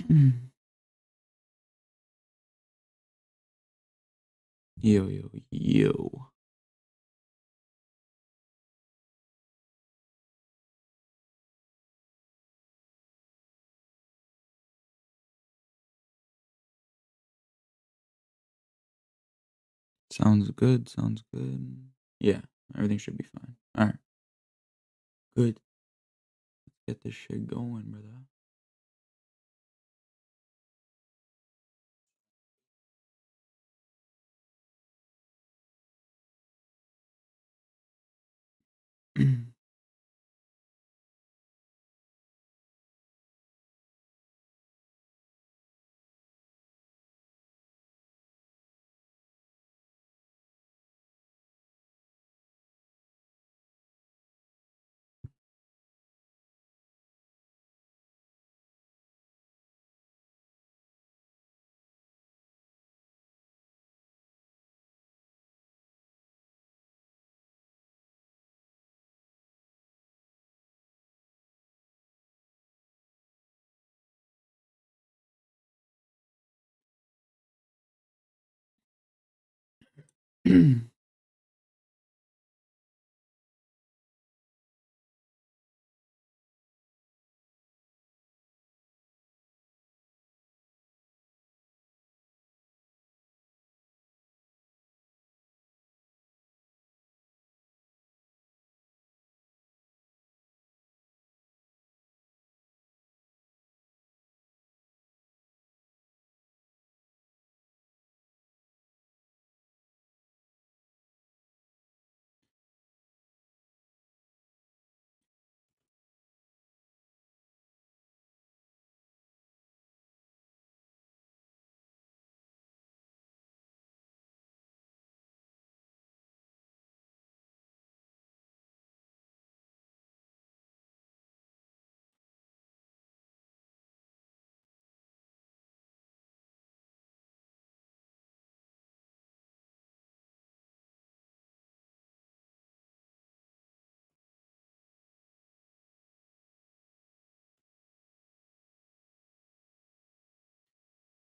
Yo, yo, yo. Sounds good. Sounds good. Yeah, everything should be fine. All right, good. Let's get this shit going, brother.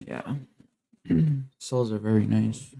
Yeah, souls are very nice.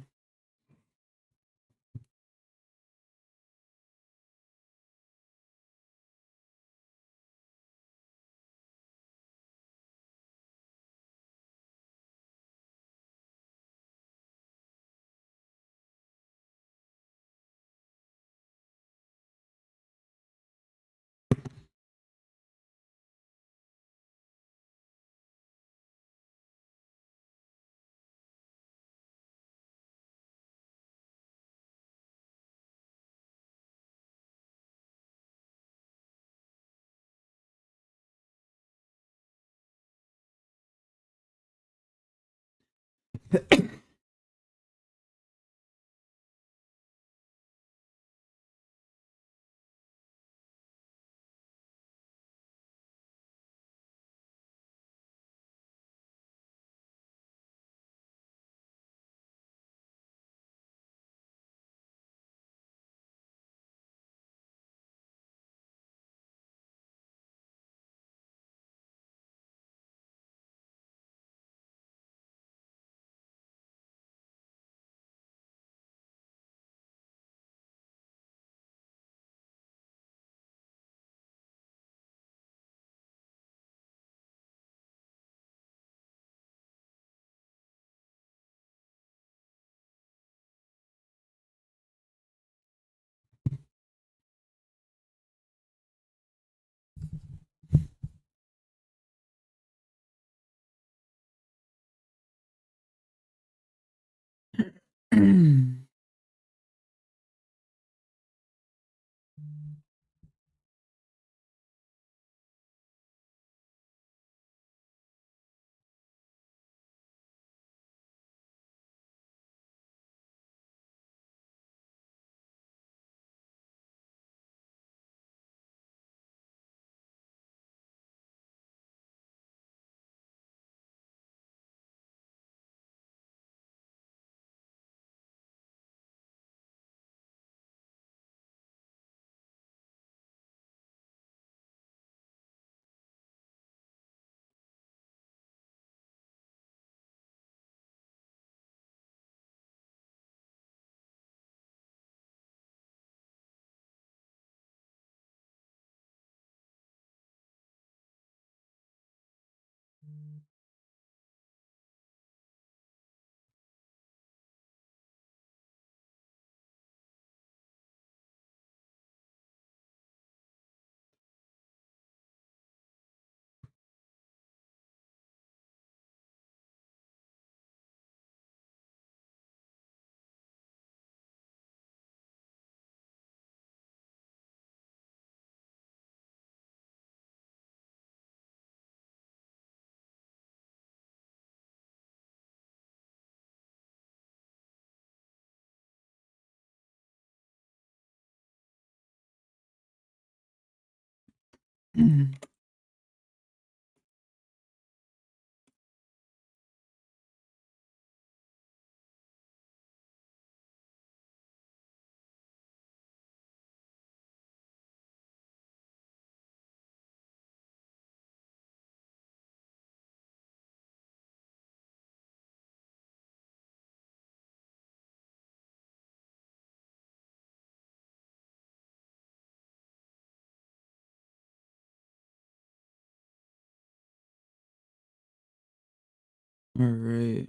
All right.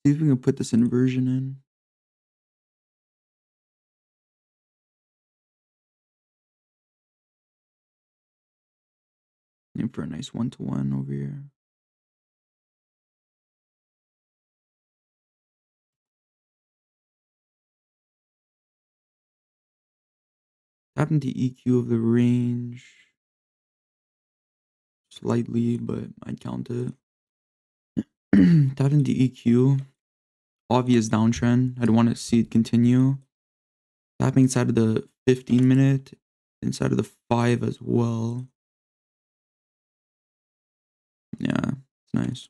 See if we can put this inversion in. Aim for a nice 1-to-1 over here. Tap into EQ of the range slightly, but I'd count it. Tap into EQ. Obvious downtrend. I'd want to see it continue. Tapping inside of the 15-minute, inside of the 5 as well. Yeah, it's nice.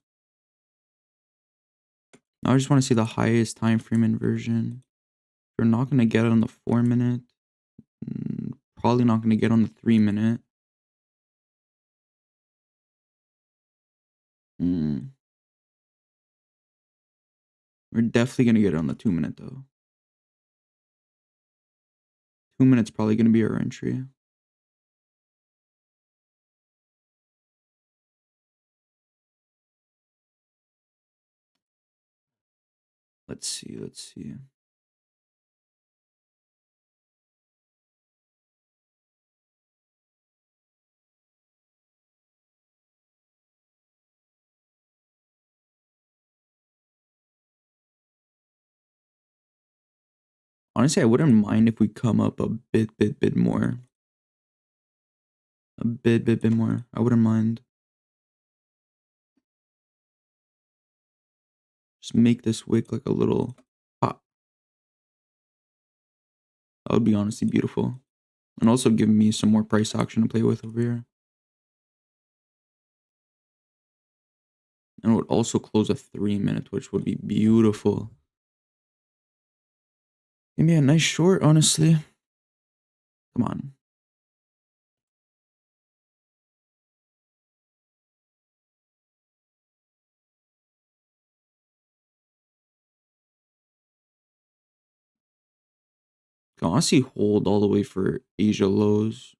Now I just want to see the highest time frame inversion. You're not going to get it on the 4-minute. Probably not going to get on the 3-minute. We're definitely going to get it on the 2-minute though. 2 minutes probably going to be our entry. Let's see. Honestly, I wouldn't mind if we come up a bit more. A bit more. I wouldn't mind. Just make this wick like a little pop. That would be honestly beautiful. And also give me some more price action to play with over here. And it would also close a 3-minute, which would be beautiful. Give me a nice short, honestly. Come on. Can honestly hold all the way for Asia lows.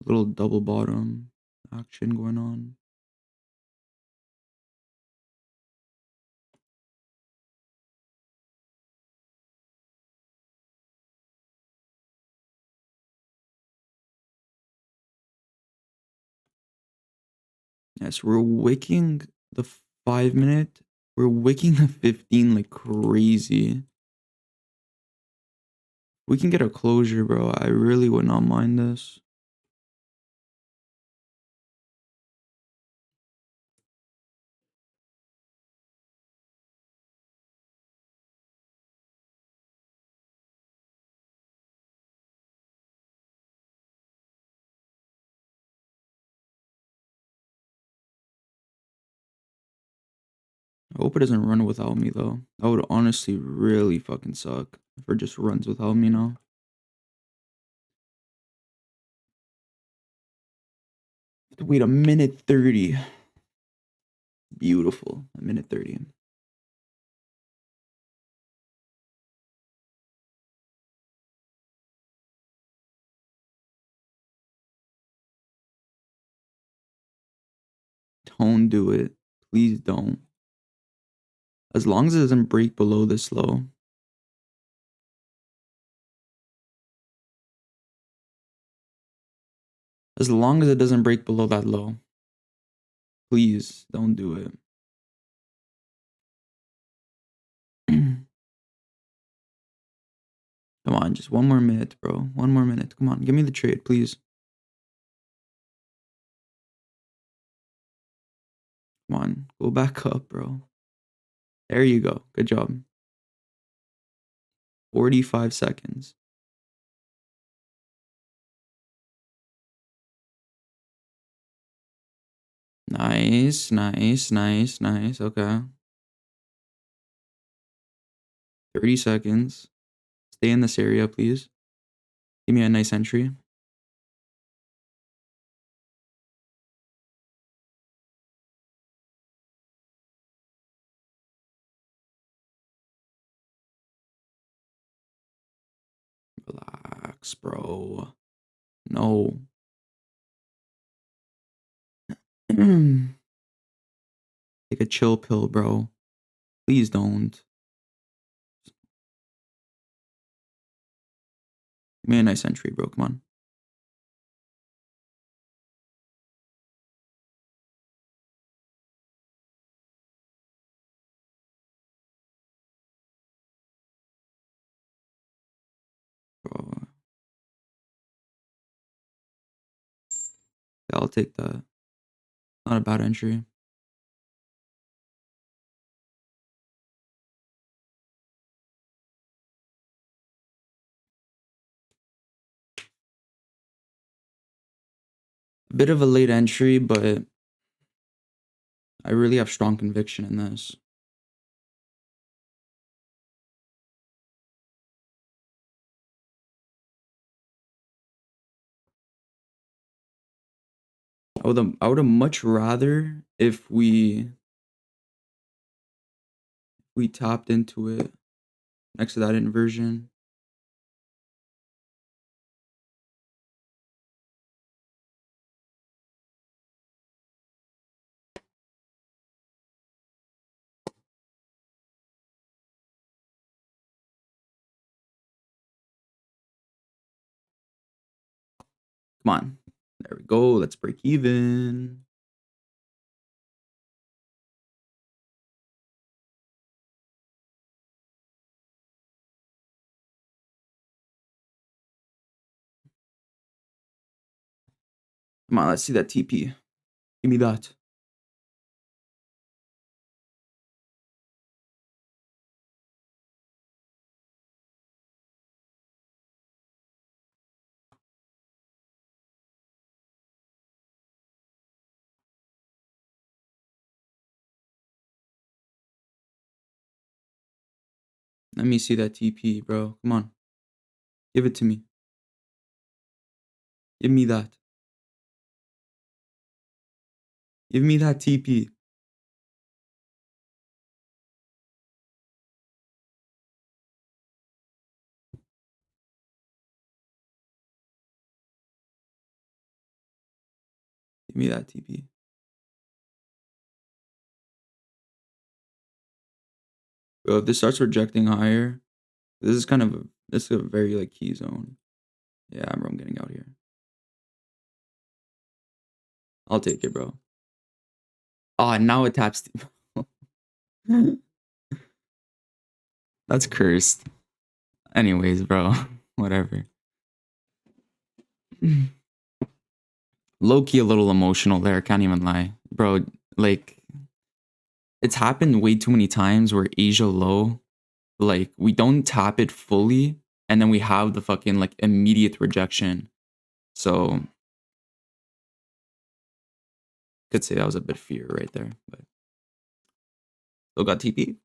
A little double bottom action going on. Yes, we're wicking the 5-minute. We're wicking the 15 like crazy. We can get a closure, bro. I really would not mind this. I hope it doesn't run without me, though. That would honestly really fucking suck if it just runs without me now. Have to wait a minute 30. Beautiful. A minute 30. don't do it. Please don't. As long as it doesn't break below this low. As long as it doesn't break below that low. Please don't do it. Come on, just one more minute, bro. One more minute. Come on, give me the trade, please. Come on, go back up, bro. There you go. Good job. 45 seconds. Nice, nice, nice, nice. Okay. 30 seconds. Stay in this area, please. Give me a nice entry. Relax, bro. No. Take a chill pill, bro. Please don't. Give me a nice entry, bro. Come on. Bro. Yeah, I'll take that. Not a bad entry. A bit of a late entry, but I really have strong conviction in this. I would have much rather if we tapped into it next to that inversion. Come on. There we go. Let's break even. Come on, let's see that TP. Give me that. Let me see that TP, bro. Come on. Give it to me. Give me that. Give me that TP. Give me that TP. Bro, if this starts rejecting higher, this is a very like key zone. Yeah, bro, I'm getting out here. I'll take it, bro. Oh, now it taps. That's cursed. Anyways, bro. Whatever. Low-key a little emotional there, can't even lie. Bro, like, it's happened way too many times where Asia low, like, we don't tap it fully, and then we have the fucking, like, immediate rejection. So, could say that was a bit fear right there, but still got TP.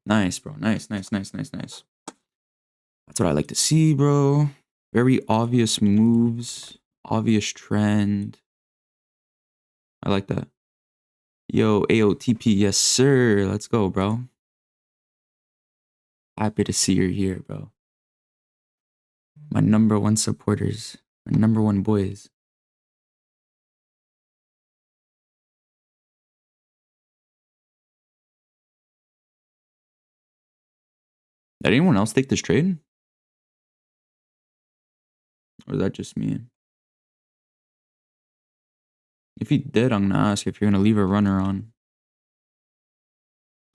Nice, bro. Nice, nice, nice, nice, nice. That's what I like to see, bro. Very obvious moves, obvious trend. I like that. Yo, AOTP, yes, sir. Let's go, bro. Happy to see you here, bro. My number one supporters, my number one boys. Did anyone else take this trade? Or is that just me? If you did, I'm gonna ask if you're gonna leave a runner on.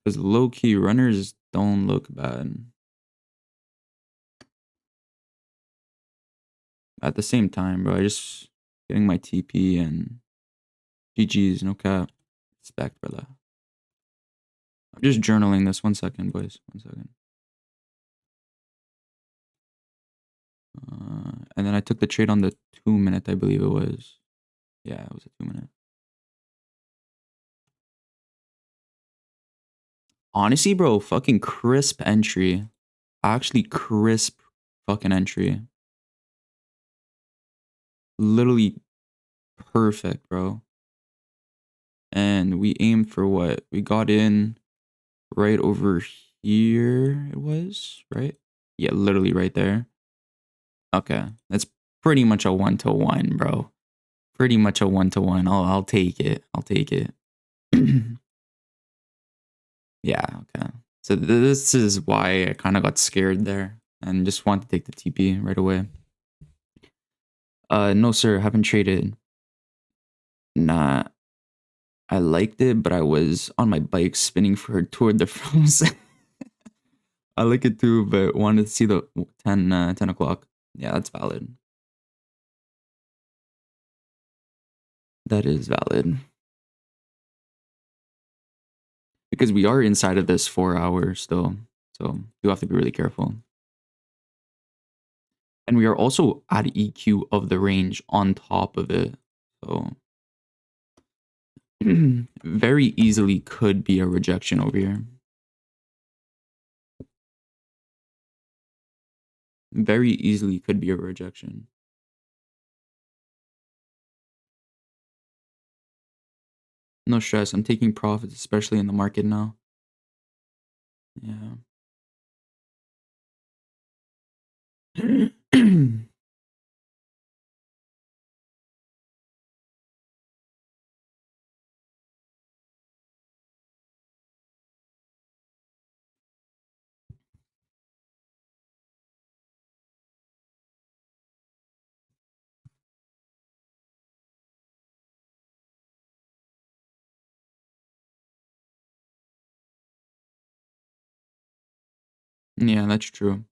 Because low-key runners don't look bad. At the same time, bro, I just getting my TP and GG's, no cap. Respect, brother. I'm just journaling this. 1 second, boys. 1 second. And then I took the trade on the 2-minute, I believe it was. Yeah, it was a 2-minute. Honestly, bro, fucking crisp entry. Actually crisp fucking entry. Literally perfect, bro. And we aimed for what? We got in right over here, it was, right? Yeah, literally right there. Okay, that's pretty much a 1-to-1, bro. Pretty much a 1-to-1. I'll take it. I'll take it. Yeah, okay. So this is why I kind of got scared there and just wanted to take the TP right away. No, sir, haven't traded. Nah, I liked it, but I was on my bike spinning for Tour de France. I like it too, but wanted to see the 10 o'clock. Yeah, that's valid. That is valid. Because we are inside of this 4 hours still. So you have to be really careful. And we are also at EQ of the range on top of it. So very easily could be a rejection over here. Very easily could be a rejection. No stress. I'm taking profits, especially in the market now. Yeah. Yeah, that's true.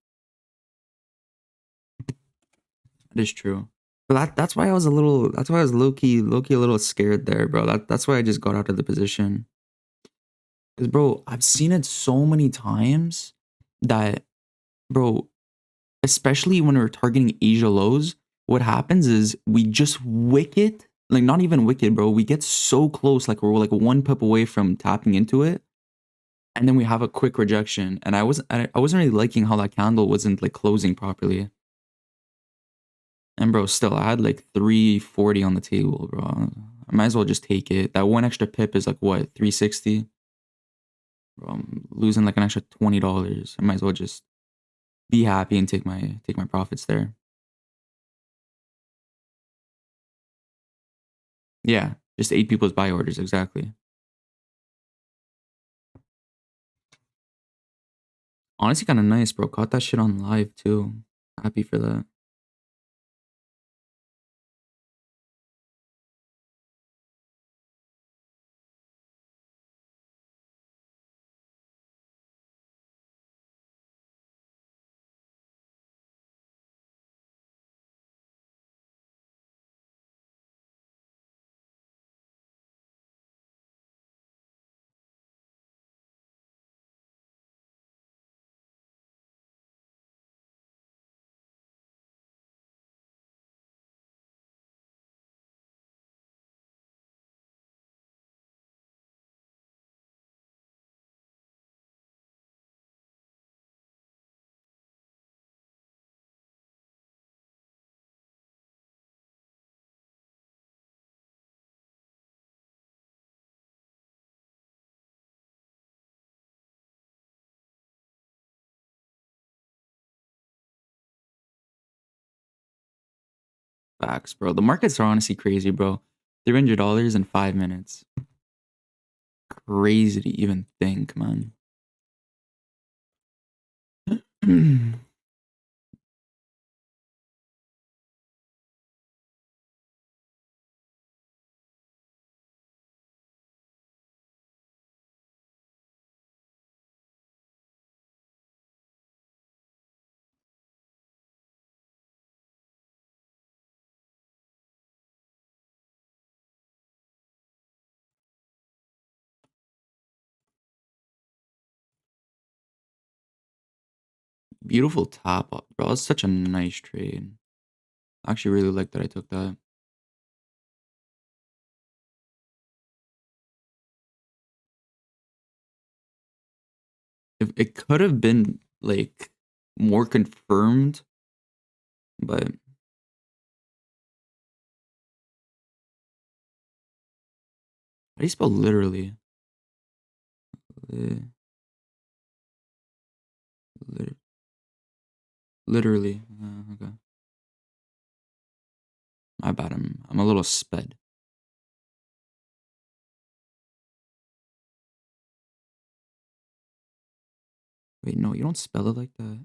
That is true. But that's why I was a little. That's why I was low key a little scared there, bro. That's why I just got out of the position. Cause, bro, I've seen it so many times that, bro, especially when we're targeting Asia lows, what happens is we just wick it. Like not even wicked, bro. We get so close, like we're like 1 pip away from tapping into it, and then we have a quick rejection. And I wasn't really liking how that candle wasn't like closing properly. And bro, still, I had like 340 on the table, bro. I might as well just take it. That one extra pip is like what, 360? Bro, I'm losing like an extra $20. I might as well just be happy and take my profits there. Yeah, just 8 people's buy orders, exactly. Honestly, kind of nice, bro. Caught that shit on live too. Happy for that. Facts, bro. The markets are honestly crazy, bro. $300 in 5 minutes. Crazy to even think, man. Beautiful top up, bro. That's such a nice trade. I actually really like that I took that. If it could have been like more confirmed, but how do you spell literally? Li- lit- literally. Okay. My bad. I'm a little sped. Wait, no, you don't spell it like that.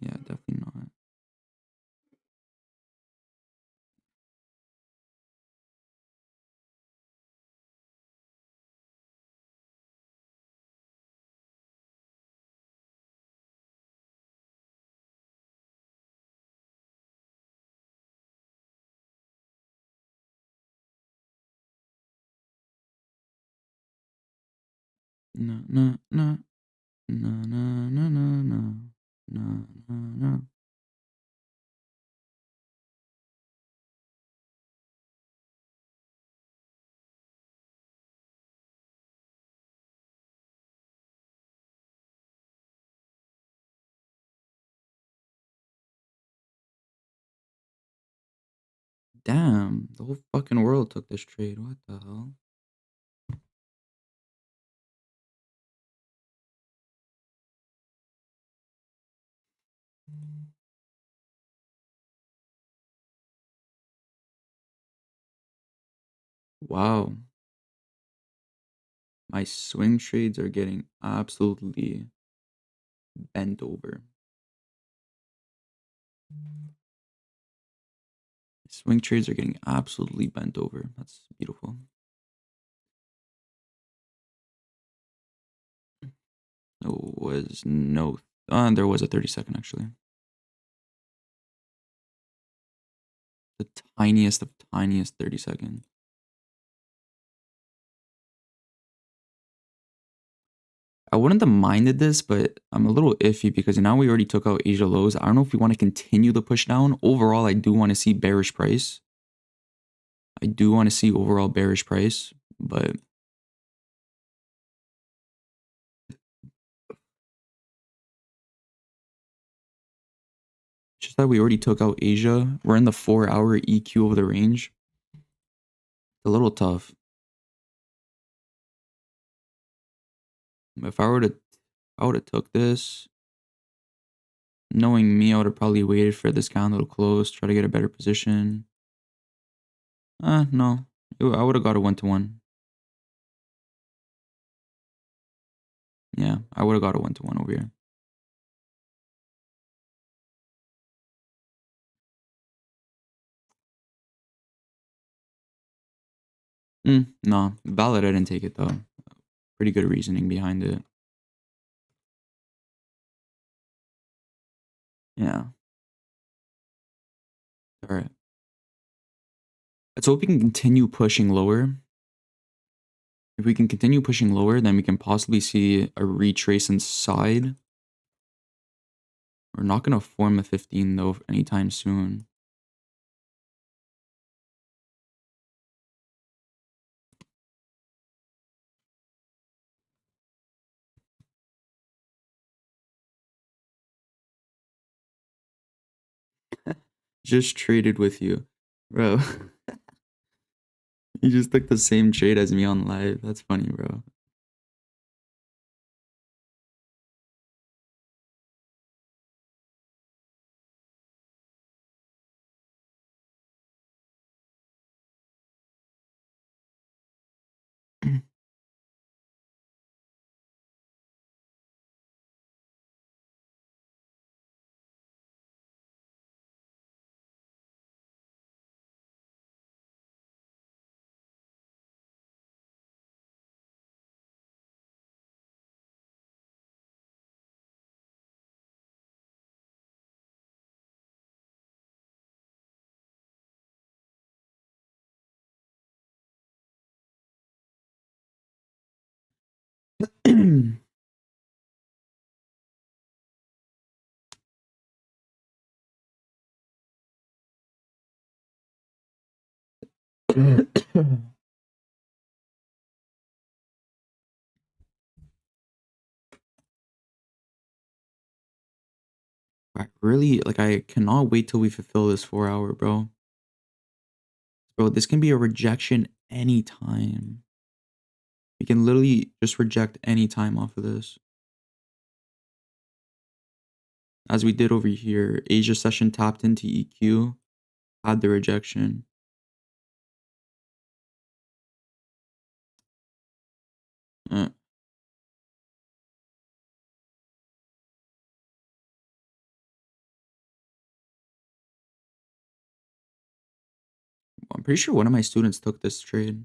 Yeah, definitely not. No, no, no, no, no, no, no, no, no, no, no. Damn, the whole fucking world took this trade. What the hell? Wow. My swing trades are getting absolutely bent over. Swing trades are getting absolutely bent over. That's beautiful. There was no, there was a 30-second actually. The tiniest of tiniest 30-second. I wouldn't have minded this, but I'm a little iffy because now we already took out Asia lows. I don't know if we want to continue the push down. Overall, I do want to see bearish price. I do want to see overall bearish price, but just that we already took out Asia. We're in the 4-hour EQ of the range. A little tough. If I would have took this, knowing me, I would have probably waited for this candle to close, try to get a better position. No. I would have got a 1-to-1. Yeah, I would have got a 1-to-1 over here. No. Valid, I didn't take it though. Pretty good reasoning behind it. Yeah. All right. Let's hope we can continue pushing lower. If we can continue pushing lower, then we can possibly see a retrace inside. We're not going to form a 15 though anytime soon. Just traded with you. Bro, you just took the same trade as me on live. That's funny, bro. I really like I cannot wait till we fulfill this 4 hour, bro. Bro, this can be a rejection anytime. We can literally just reject any time off of this. As we did over here, Asia session tapped into EQ, had the rejection. I'm pretty sure one of my students took this trade.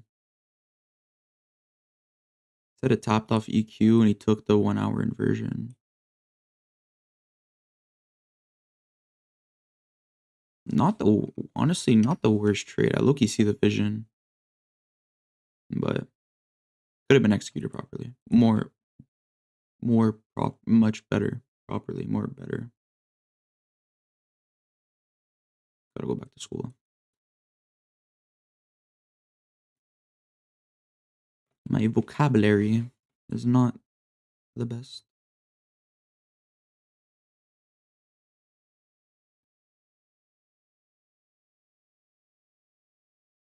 Said it tapped off EQ and he took the 1 hour inversion. Honestly, not the worst trade. I low-key see the vision, but could have been executed properly. Much better. Properly, more better. Gotta go back to school. My vocabulary is not the best.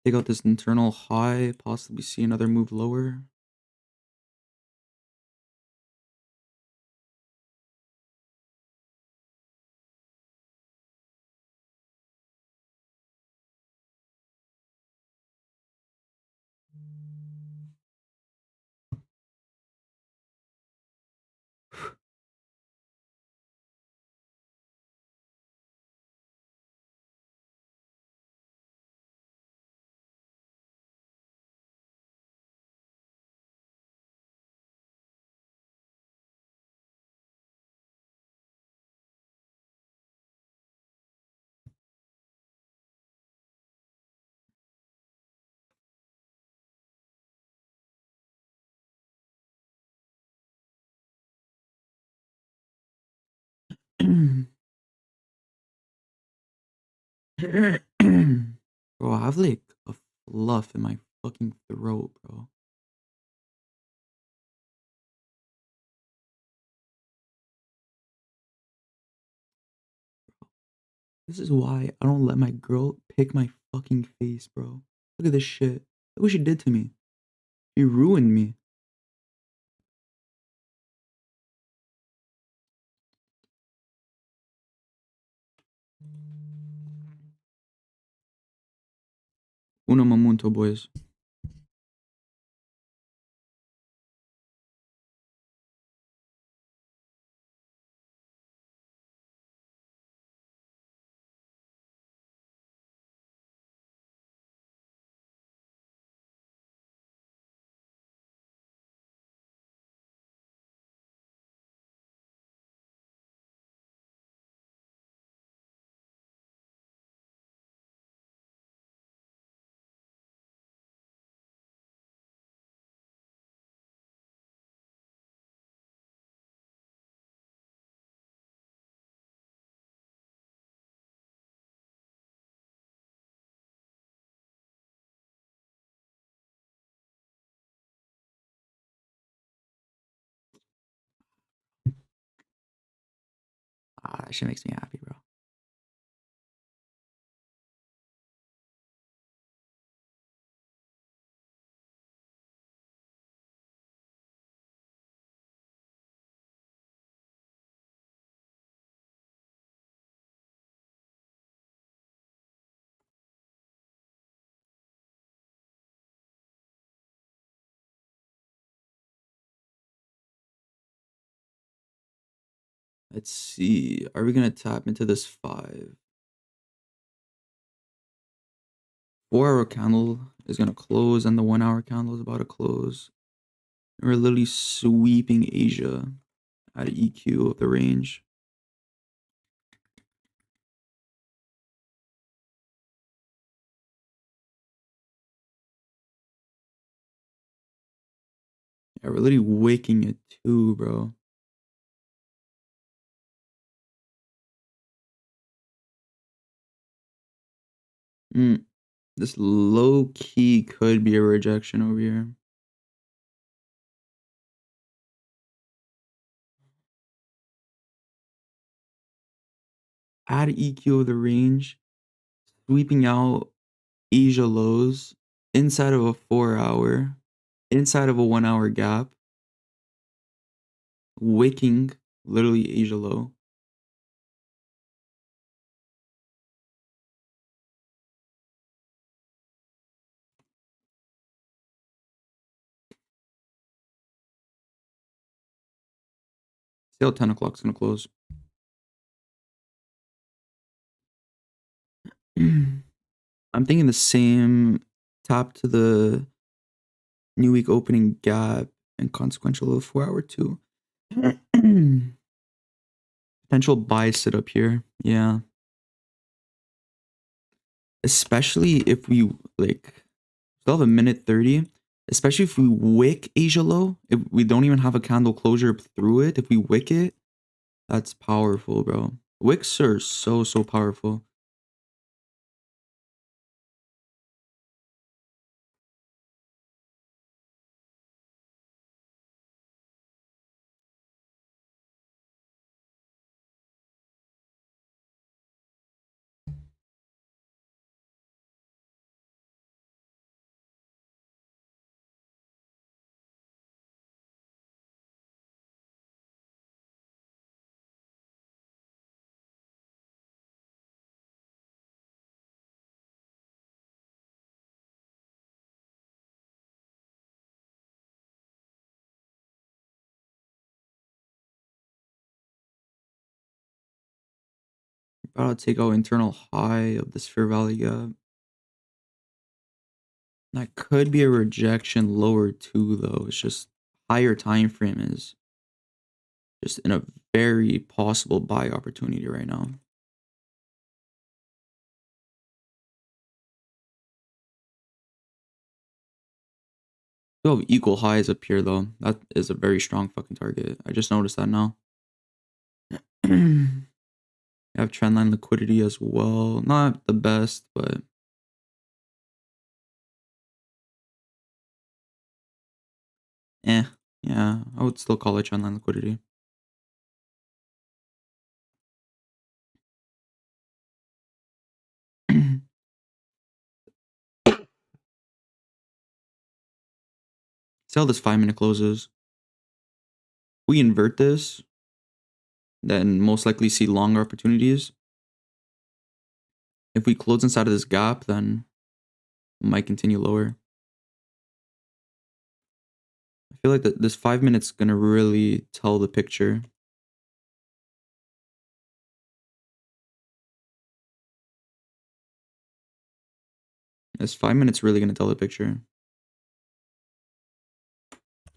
Take out this internal high, possibly see another move lower. Bro, I have like a fluff in my fucking throat, bro. This is why I don't let my girl pick my fucking face, bro. Look at this shit. Look what she did to me. She ruined me. Uno momento, boys. That shit makes me happy, bro. Let's see. Are we gonna tap into this 5? 4 hour candle is gonna close and the 1 hour candle is about to close. We're literally sweeping Asia at EQ of the range. Yeah, we're literally wicking it too, bro. This low key could be a rejection over here. Add EQ of the range, sweeping out Asia lows inside of a 4 hour, inside of a 1 hour gap, wicking literally Asia low. See how 10 o'clock's gonna close. I'm thinking the same top to the new week opening gap and consequential of 4 hour too. Potential buy sit up here. Yeah. Especially if we like still have a minute 30. Especially if we wick Asia low. If we don't even have a candle closure through it. If we wick it, that's powerful, bro. Wicks are so powerful. About to take out internal high of this fair value gap. That could be a rejection lower too, though. It's just higher time frame is just in a very possible buy opportunity right now. We have equal highs up here though. That is a very strong fucking target. I just noticed that now. I have trendline liquidity as well. Not the best, but eh. Yeah, I would still call it trendline liquidity. See how this 5 minute closes. We invert this, then most likely see longer opportunities. If we close inside of this gap, then we might continue lower. I feel like this 5 minutes gonna really tell the picture. This 5 minutes really gonna tell the picture.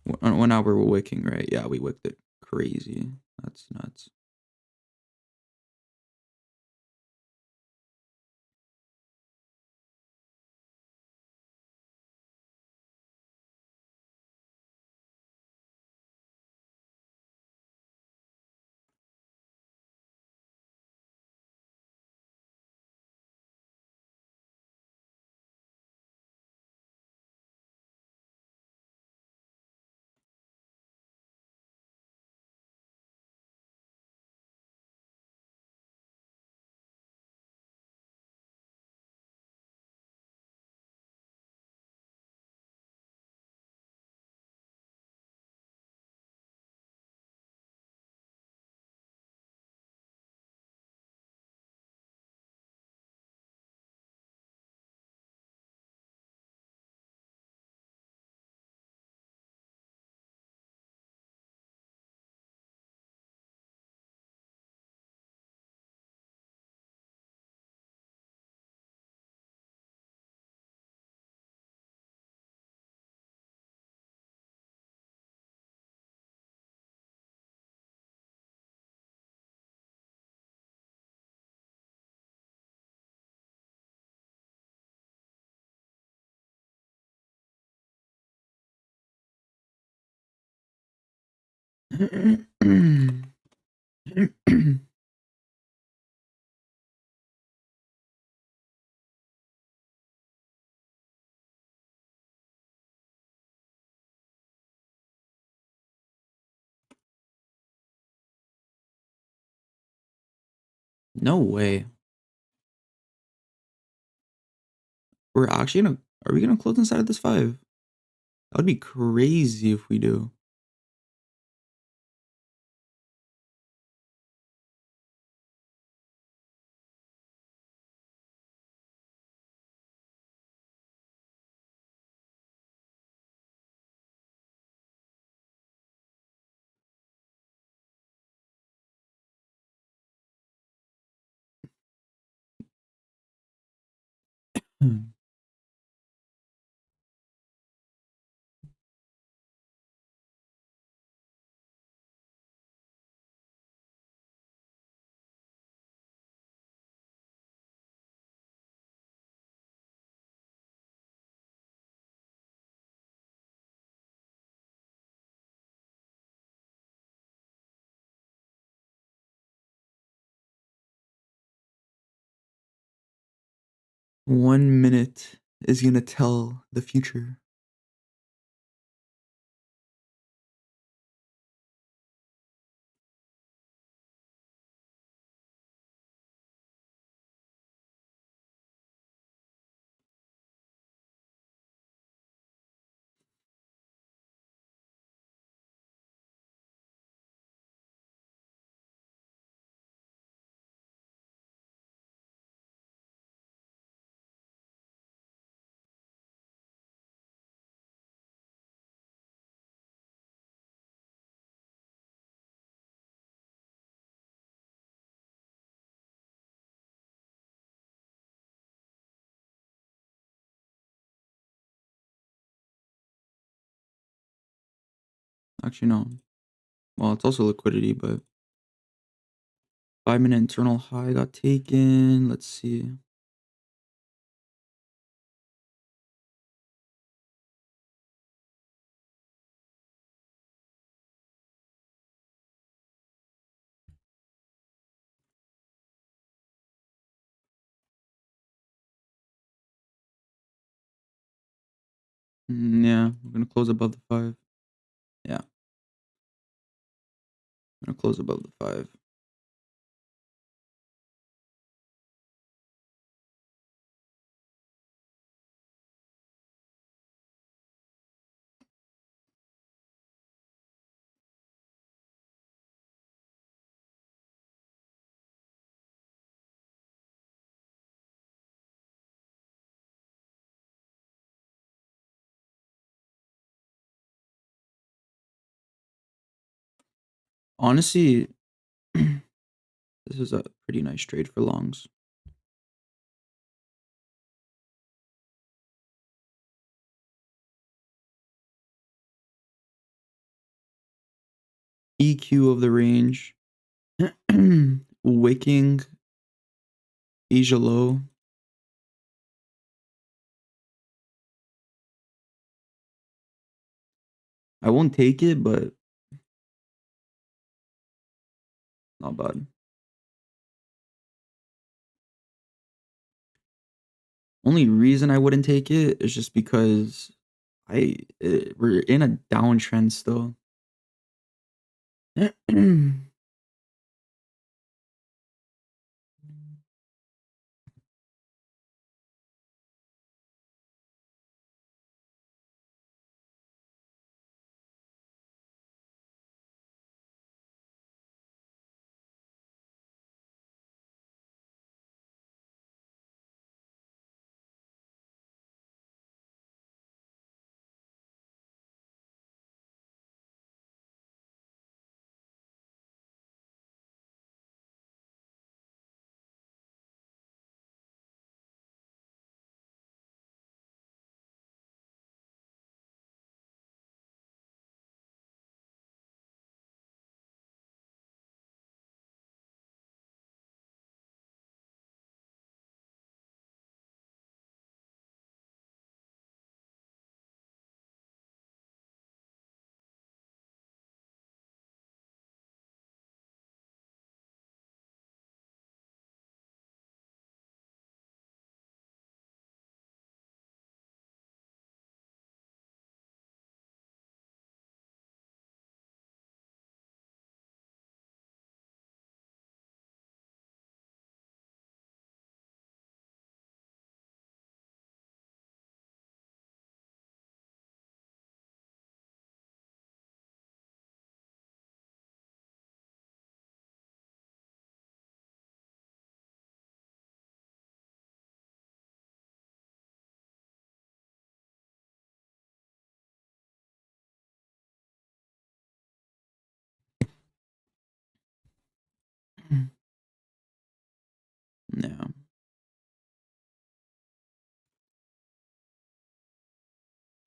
1 hour we're wicking, right? Yeah, we wicked it. Crazy. That's nuts. No way. We're actually gonna Are we gonna close inside of this 5? That would be crazy if we do. Hmm. 1 minute is gonna tell the future. Actually, no. Well, it's also liquidity, but 5-minute internal high got taken. Let's see. Yeah, we're gonna close above the 5. Yeah, I'm gonna close above the 5. Honestly, this is a pretty nice trade for longs. EQ of the range. Wicking Asia low. I won't take it, but not bad. Only reason I wouldn't take it is just because we're in a downtrend still.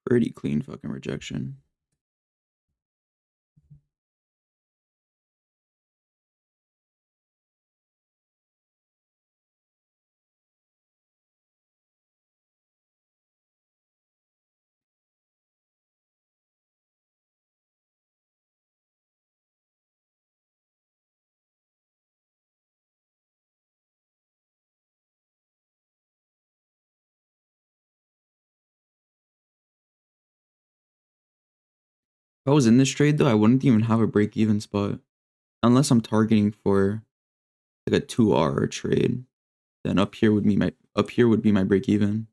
Pretty clean fucking rejection. If I was in this trade though, I wouldn't even have a break-even spot. Unless I'm targeting for like a 2R trade. Then up here would be my break-even.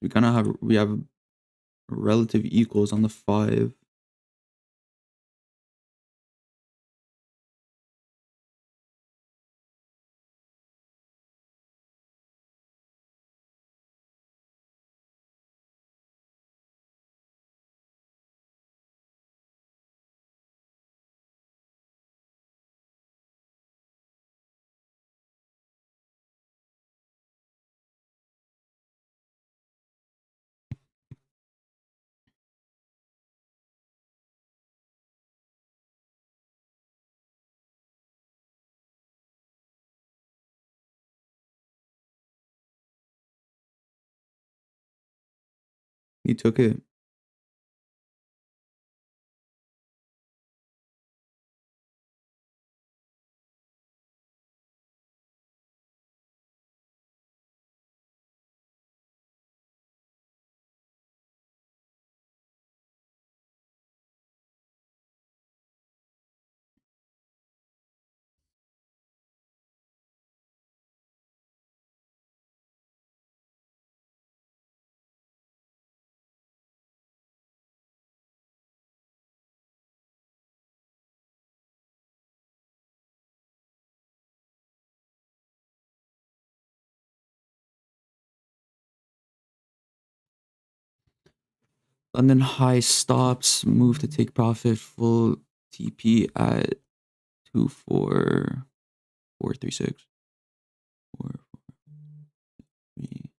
We have relative equals on the 5. He took it. London high stops, move to take profit, full TP at 24436. 443.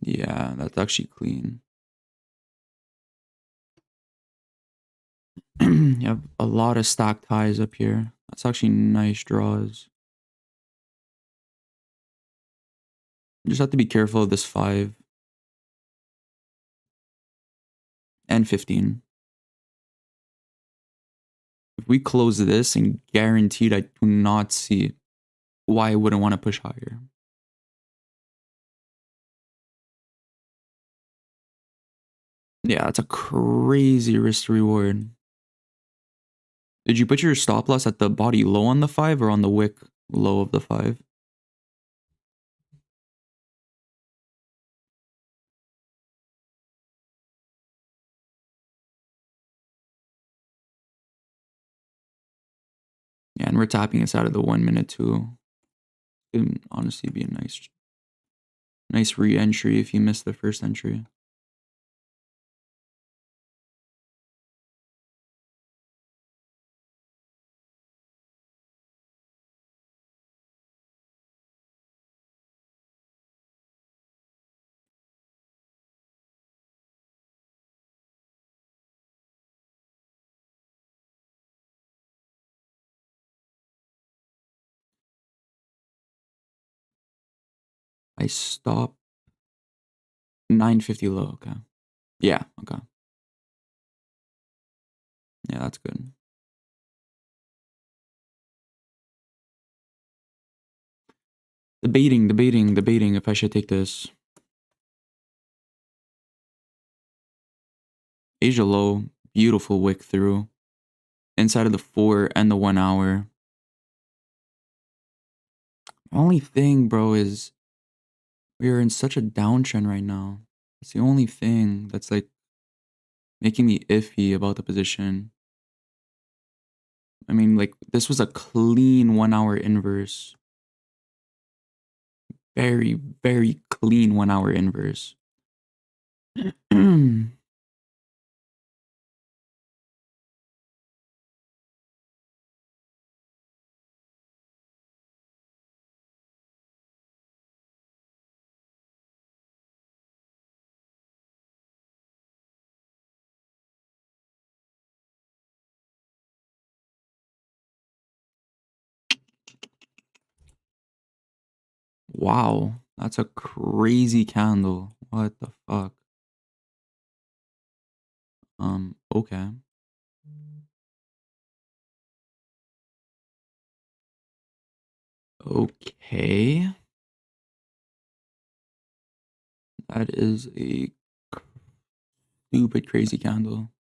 Yeah, that's actually clean. You have a lot of stacked highs up here. That's actually nice draws. You just have to be careful of this 5 and 15. If we close this and guaranteed, I do not see why I wouldn't want to push higher. Yeah, that's a crazy risk to reward. Did you put your stop loss at the body low on the 5 or on the wick low of the 5? Yeah, and we're tapping inside of the 1 minute too. It would honestly be a nice re-entry if you missed the first entry. I stop 950 low. Okay. Yeah. Okay. Yeah, that's good. Debating if I should take this. Asia low, beautiful wick through. Inside of the 4 and the 1 hour. Only thing, bro, is we are in such a downtrend right now. It's the only thing that's like making me iffy about the position. I mean, like, this was a clean 1 hour inverse. Very, very clean 1 hour inverse. Wow, that's a crazy candle. What the fuck? Okay. Okay. That is a stupid crazy candle.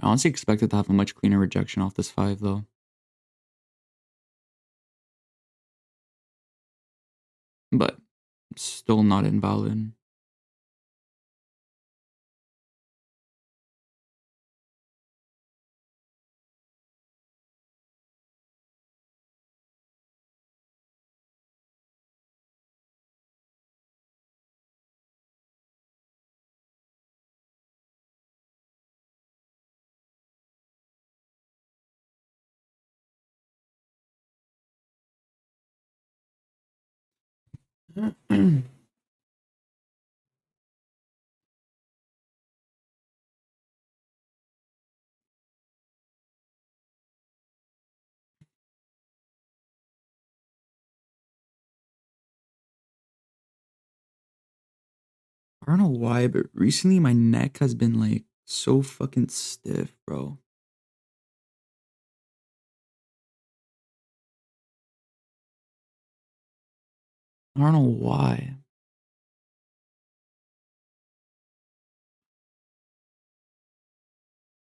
I honestly expected to have a much cleaner rejection off this 5 though. But still not invalid. I don't know why, but recently my neck has been like so fucking stiff, bro. I don't know why.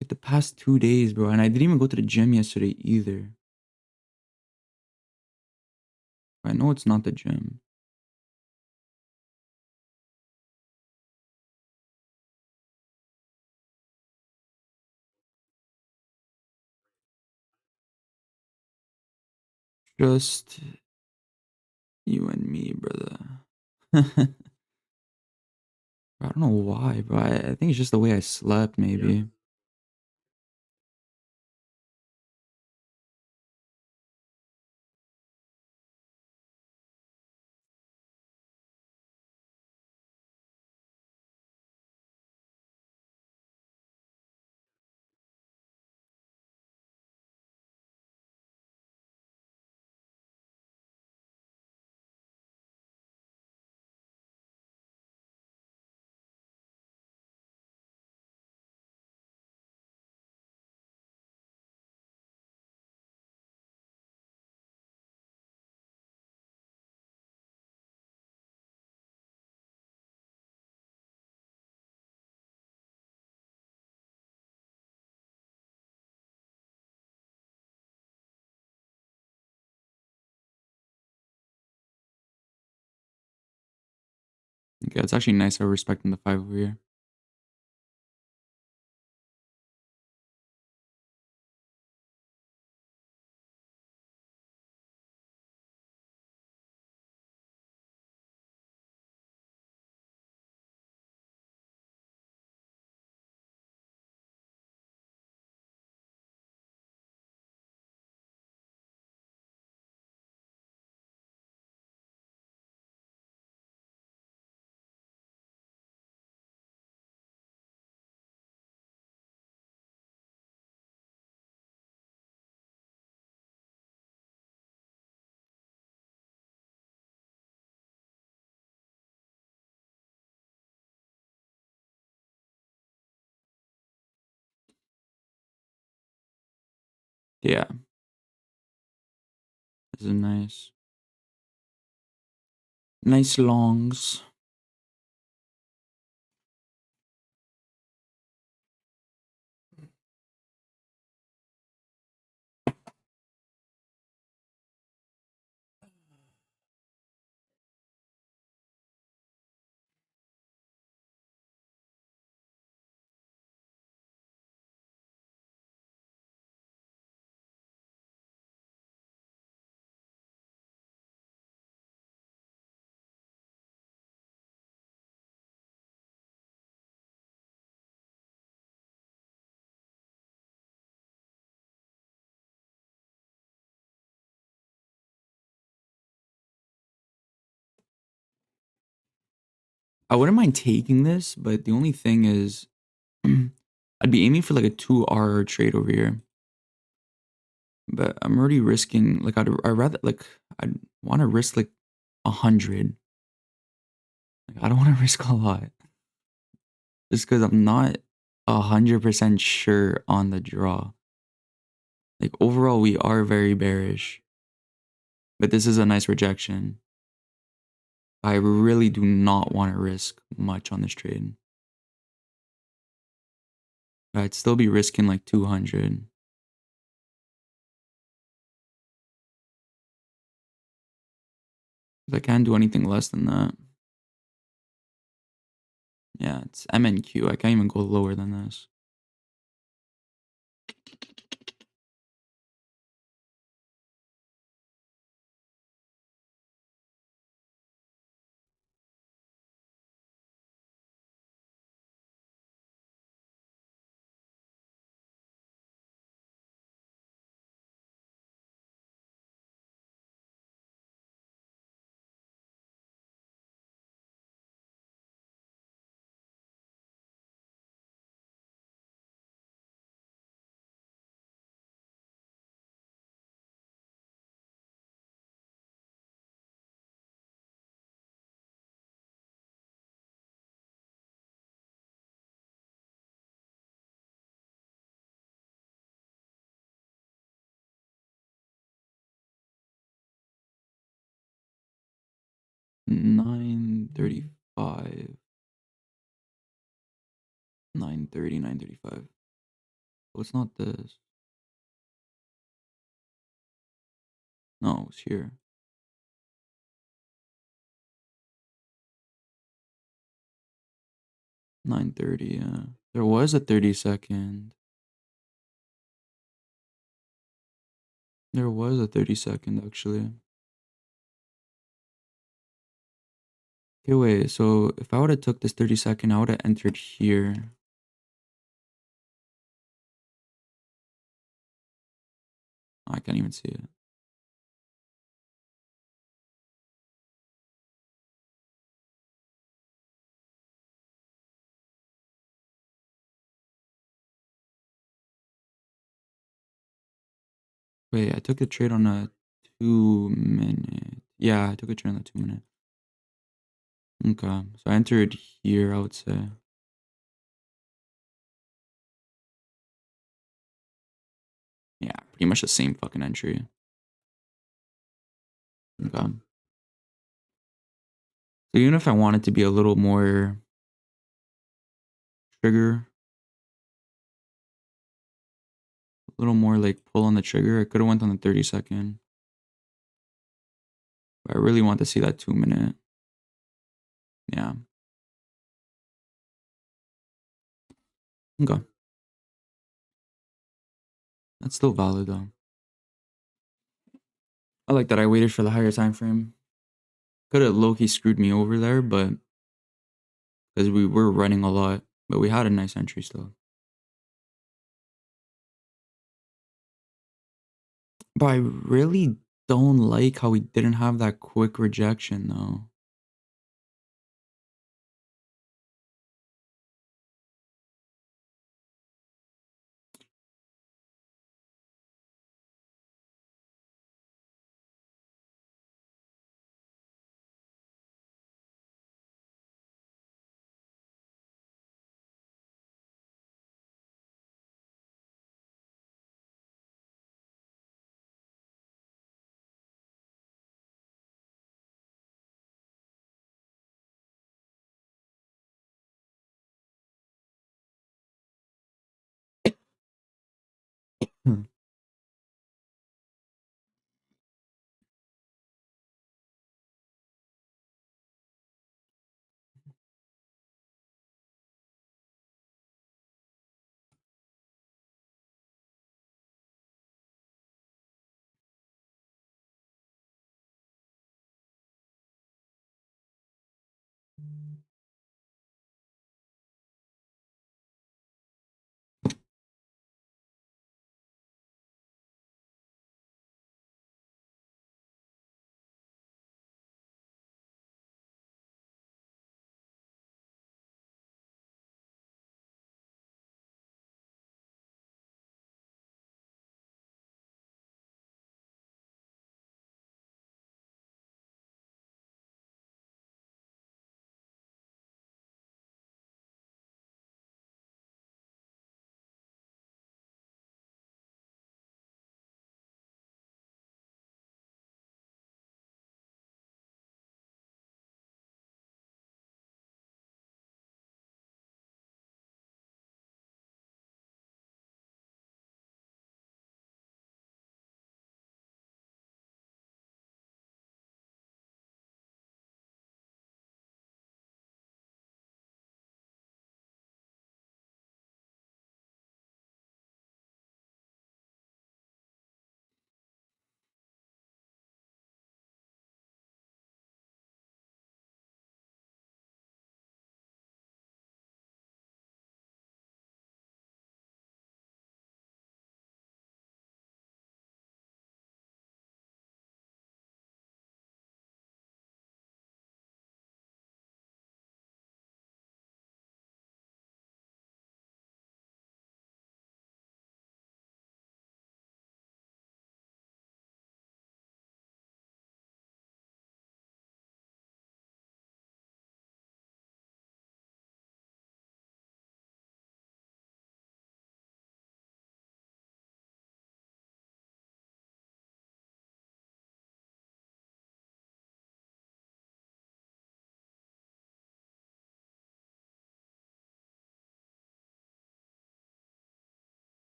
Like the past 2 days, bro, and I didn't even go to the gym yesterday either. I know it's not the gym. Just You and me, brother. I don't know why, bro. I think it's just the way I slept, maybe. Okay, it's actually nice. I'm respecting the 5 over here. Yeah, this is nice. Nice longs. I wouldn't mind taking this, but the only thing is, I'd be aiming for like a 2 hour trade over here. But I'm already risking, like, I'd rather, like, I'd want to risk like 100. Like, I don't want to risk a lot. Just because I'm not 100% sure on the draw. Like, overall, we are very bearish. But this is a nice rejection. I really do not want to risk much on this trade. I'd still be risking like 200. I can't do anything less than that. Yeah, it's MNQ. I can't even go lower than this. $9.35. 9:30, 9:35. Oh, it's not this. No, it's here. 9:30, yeah. There was a 30-second. There was a 30-second, actually. Okay, wait. So if I would have took this 30-second, I would have entered here. Oh, I can't even see it. Wait, I took a trade on a 2 minute. Yeah, I took a trade on the 2 minute. Okay, so I entered here, I would say. Yeah, pretty much the same fucking entry. Okay. So even if I wanted to be a little more trigger, a little more like pull on the trigger, I could have went on the 30-second. But I really want to see that 2 minute. Yeah. Okay. That's still valid though. I like that I waited for the higher time frame. Could have low-key screwed me over there, but because we were running a lot, but we had a nice entry still. But I really don't like how we didn't have that quick rejection though. Hmm.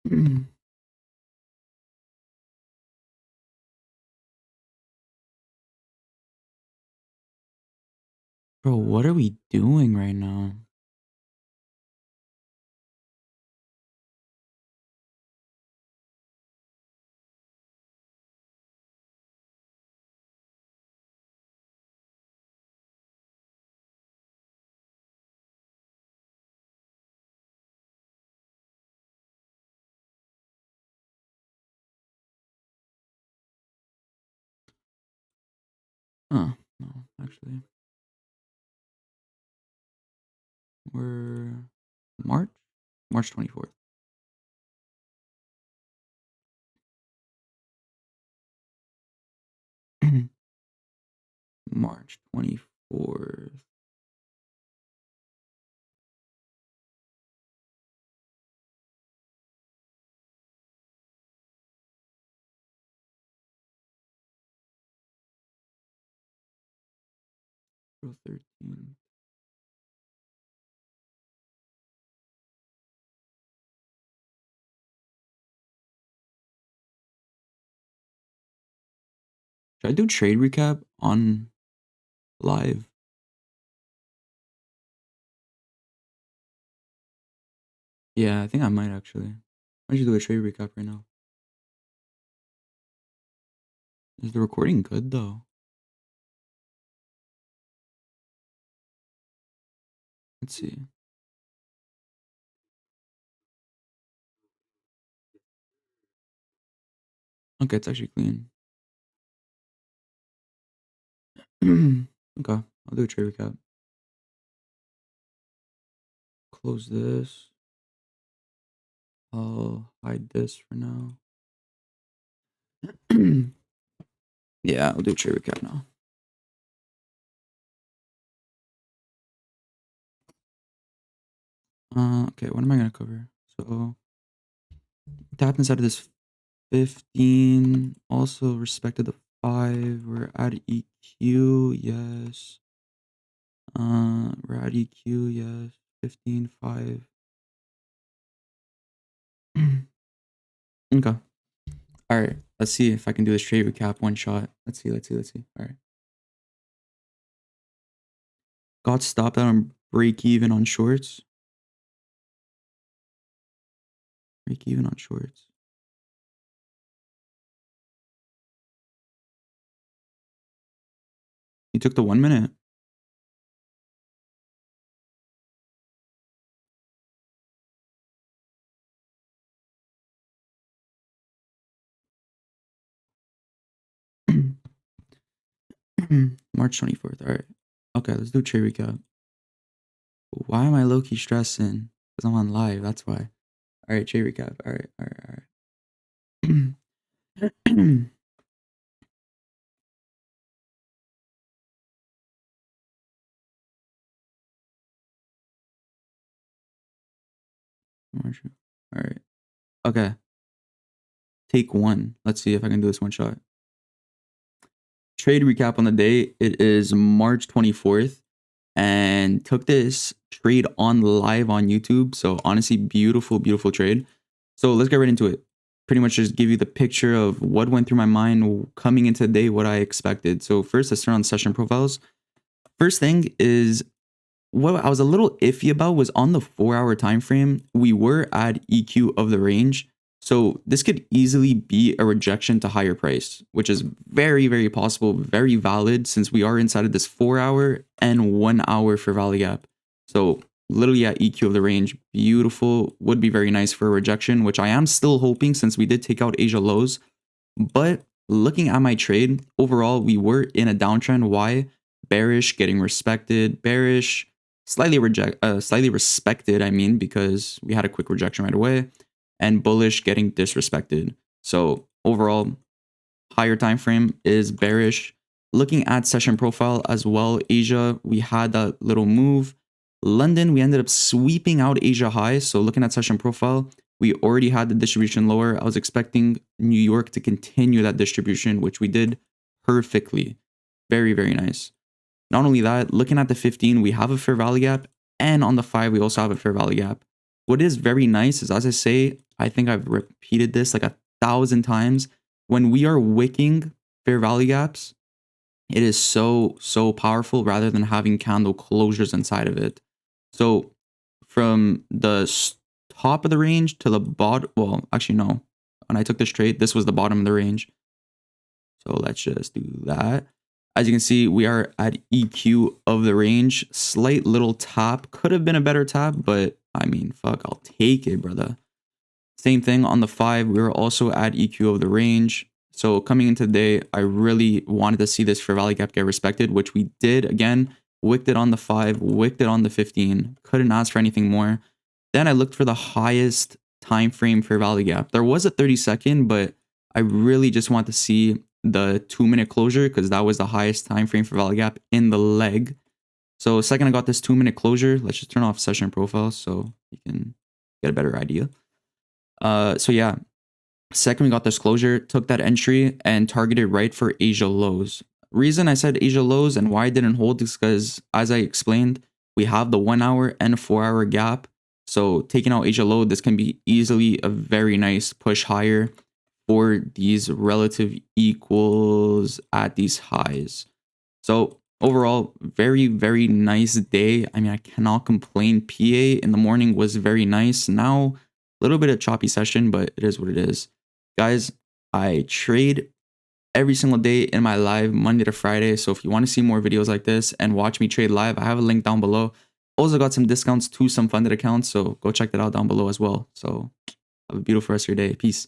Bro, what are we doing right now? Huh, no, actually. We're March? March 24th. March 24th. April 13th. Should I do trade recap on live? Yeah, I think I might actually. Why don't you do a trade recap right now? Is the recording good though? Let's see. Okay, it's actually clean. Okay, I'll do a trade recap. Close this. I'll hide this for now. Yeah, I'll do a trade recap now. Okay, what am I gonna cover? So tap inside of this 15. Also respected the 5. We're at EQ, yes. We're at EQ, yes. 15, 5. Okay. All right. Let's see if I can do this trade recap one shot. Let's see. All right. Got stopped out on break even on shorts. Break even on shorts. You took the 1 minute. March 24th. All right. Okay, let's do trade recap. Why am I low key stressing? Because I'm on live. That's why. All right, trade recap. All right. All right. Okay. Take 1. Let's see if I can do this one shot. Trade recap on the day. It is March 24th. And took this trade on live on YouTube. So honestly, beautiful trade. So let's get right into it. Pretty much just give you the picture of what went through my mind coming into the day, what I expected. So first, let's turn on session profiles. First thing is what I was a little iffy about was on the 4-hour time frame, we were at EQ of the range. So this could easily be a rejection to higher price, which is very possible, very valid since we are inside of this 4-hour and 1 hour for value gap. So literally at EQ of the range, beautiful, would be very nice for a rejection, which I am still hoping since we did take out Asia lows. But looking at my trade, overall, we were in a downtrend. Why? Bearish, getting respected, bearish, slightly respected, I mean, because we had a quick rejection right away, and bullish, getting disrespected. So overall, higher time frame is bearish. Looking at session profile as well, Asia, we had that little move. London, we ended up sweeping out Asia high. So looking at session profile, we already had the distribution lower. I was expecting New York to continue that distribution, which we did perfectly. Very nice. Not only that, looking at the 15, we have a fair value gap. And on the 5, we also have a fair value gap. what is very nice is, as I say, I think I've repeated this like 1,000 times. When we are wicking fair value gaps, it is so powerful rather than having candle closures inside of it. So from the top of the range to the bottom, well, actually no. When I took this trade, this was the bottom of the range. So let's just do that. As you can see, we are at EQ of the range. Slight little tap. Could have been a better tap, but I mean, fuck, I'll take it, brother. Same thing on the 5. We were also at EQ of the range. So coming into today, I really wanted to see this fair value gap get respected, which we did. Again, wicked it on the 5, wicked it on the 15. Couldn't ask for anything more. Then I looked for the highest time frame fair value gap. There was a 30-second, but I really just want to see the 2-minute closure because that was the highest time frame for value gap in the leg. So second I got this 2-minute closure, let's just turn off session profile so you can get a better idea. So yeah, second we got this closure, took that entry and targeted right for Asia lows. Reason I said Asia lows and why I didn't hold is because, as I explained, we have the 1 hour and 4 hour gap. So taking out Asia low, this can be easily a very nice push higher for these relative equals at these highs. So overall, very nice day. I mean, I cannot complain. PA in the morning was very nice. Now, a little bit of choppy session, but it is what it is. Guys, I trade every single day in my live Monday to Friday. So if you want to see more videos like this and watch me trade live, I have a link down below. Also got some discounts to some funded accounts, so go check that out down below as well. So have a beautiful rest of your day. Peace.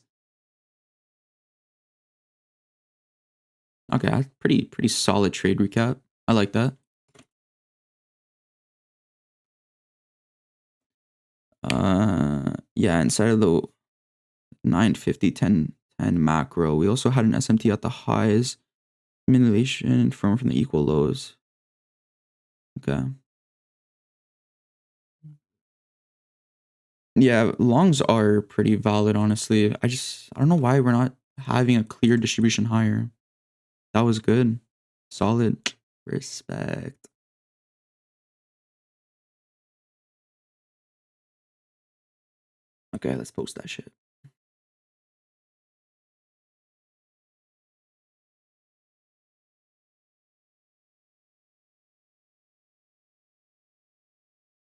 Okay, pretty solid trade recap. I like that. Yeah, inside of the 950 10 macro, we also had an SMT at the highs, manipulation from the equal lows. Okay. Yeah, longs are pretty valid, honestly. I don't know why we're not having a clear distribution higher. That was good. Solid. Respect. Okay, let's post that shit.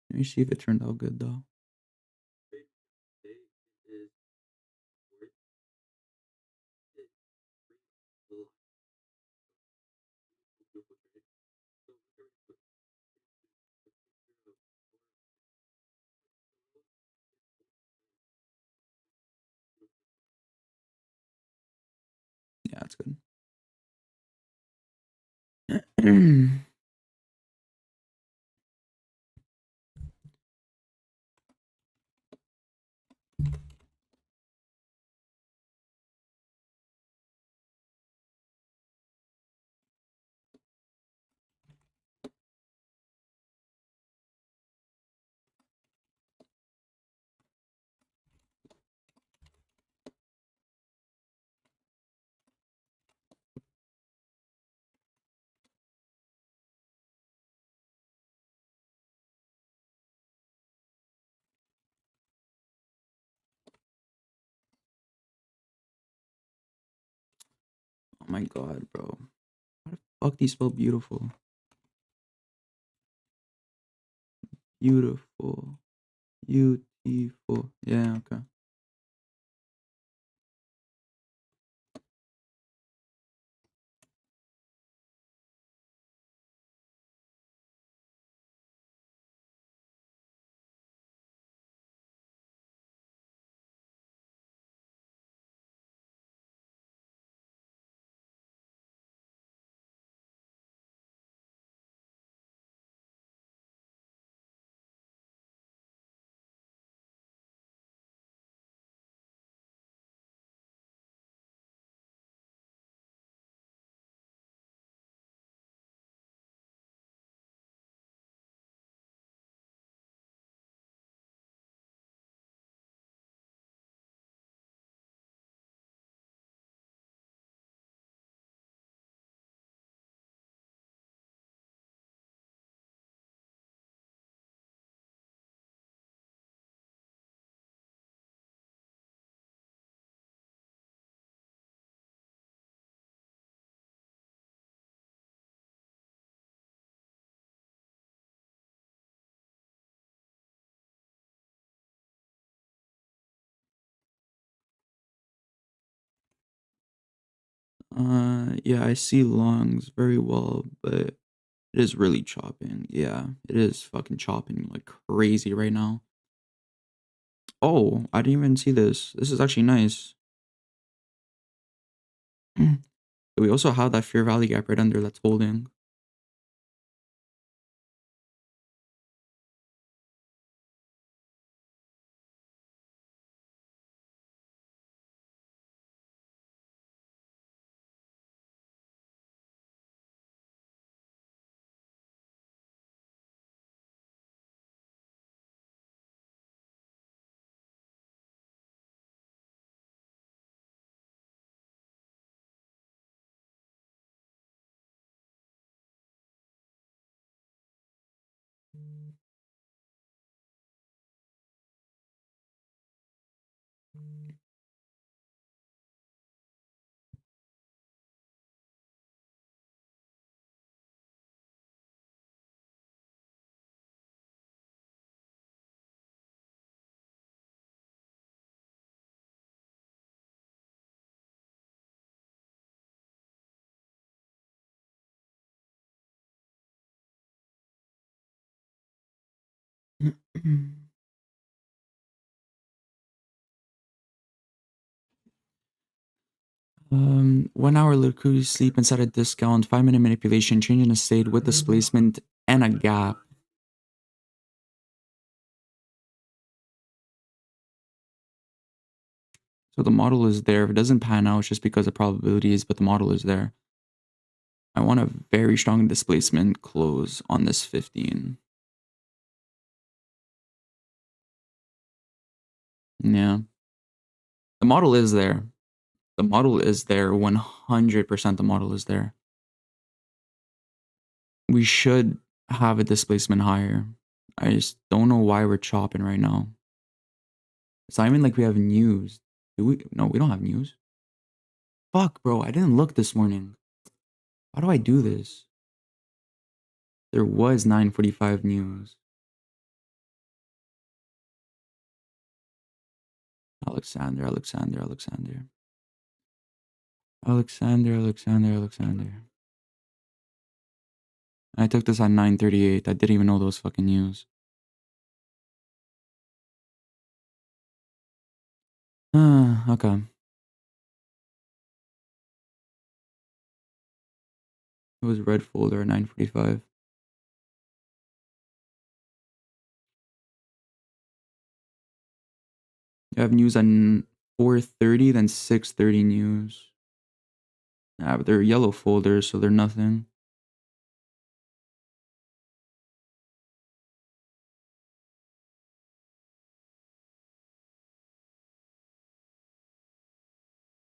Let me see if it turned out good though. Yeah, it's good. Oh my god, bro. How the fuck do you spell beautiful? Beautiful. Beautiful. Yeah, okay. Yeah, I see longs very well, but it is really chopping. Yeah, it is fucking chopping like crazy right now. Oh, I didn't even see this. This is actually nice. We also have that Fear Valley gap right under that's holding. One hour liquidity sleep inside a discount, 5-minute manipulation, changing a state with displacement and a gap. So the model is there. If it doesn't pan out, it's just because of probabilities, but the model is there. I want a very strong displacement close on this 15. Yeah. The model is there. The model is there. 100% the model is there. We should have a displacement higher. I just don't know why we're chopping right now. It's not even like we have news. Do we? No, we don't have news. Fuck, bro. I didn't look this morning. How do I do this? There was 9:45 news. Alexander, Alexander, Alexander. Alexander, Alexander, Alexander. I took this at 9:38. I didn't even know those fucking news. Okay. It was red folder at 9:45. You have news at 4:30, then 6:30 news. Yeah, but they're yellow folders, so they're nothing.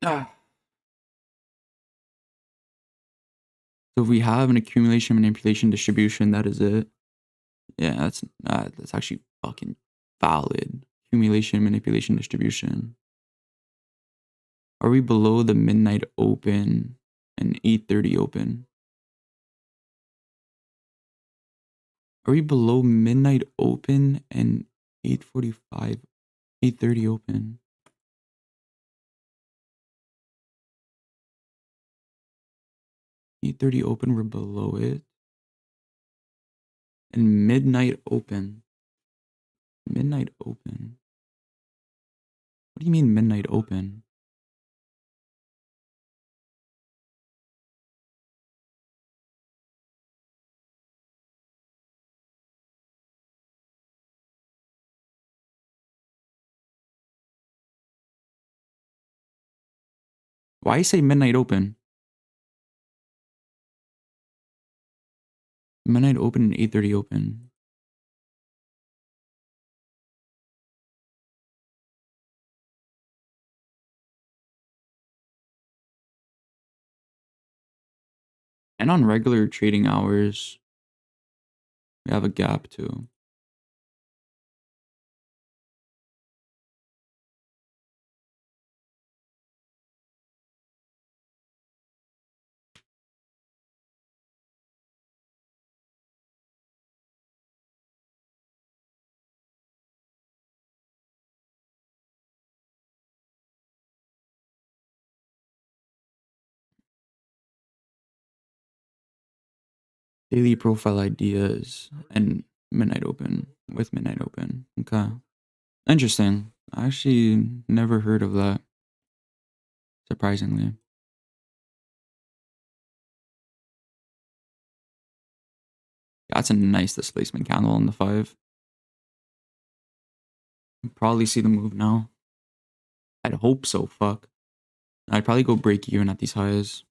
Ah. So if we have an accumulation manipulation distribution, that is it. Yeah, that's actually fucking valid. Accumulation manipulation distribution. Are we below the midnight open and 8:30 open? Are we below midnight open and 8:45, 8:30 open? 8:30 open, we're below it. And midnight open. Midnight open. What do you mean midnight open? Why say midnight open? Midnight open and 8:30 open. And on regular trading hours, we have a gap too. Daily profile ideas and midnight open with midnight open. Okay. Interesting. I actually never heard of that, surprisingly. That's a nice displacement candle on the 5. You'll probably see the move now. I'd hope so, fuck. I'd probably go break even at these highs.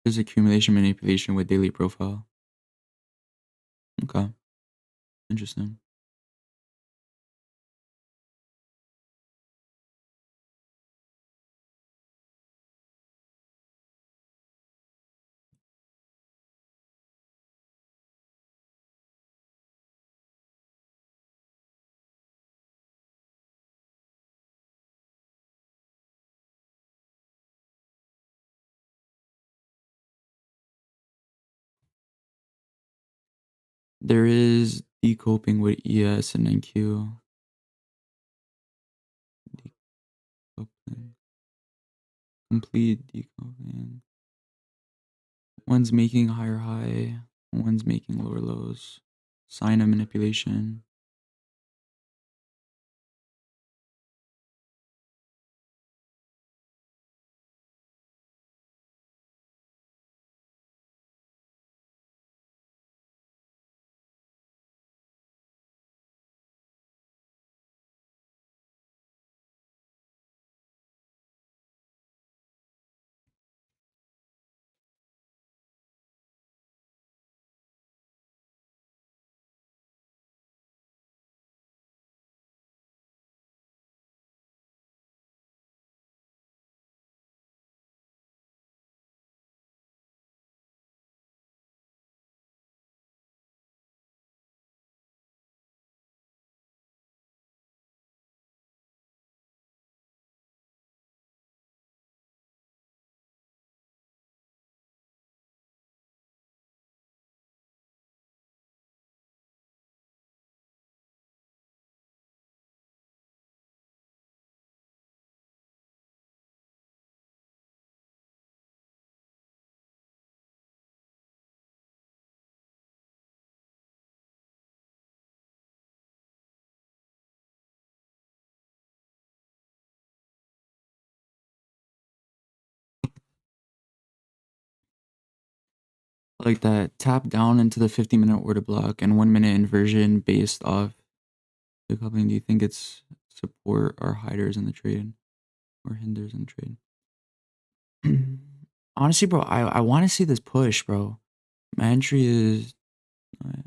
There's accumulation manipulation with daily profile. Okay. Interesting. There is decoping with ES and NQ. Decoupling. Complete decoping. One's making higher high, one's making lower lows. Sign of manipulation. Like that tap down into the 50-minute order block and 1-minute inversion based off decoupling. Do you think it's support or hiders in the trade or hinders in the trade? Honestly, bro, I want to see this push, bro. My entry is let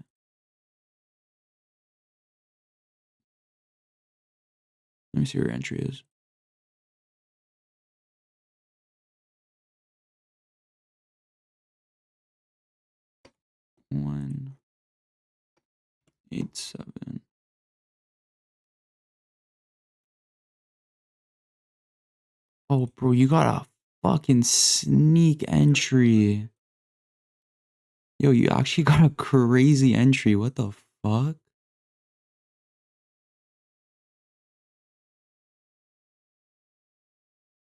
me see where your entry is. 187. Oh, bro, you got a fucking sneak entry. Yo, you actually got a crazy entry. What the fuck?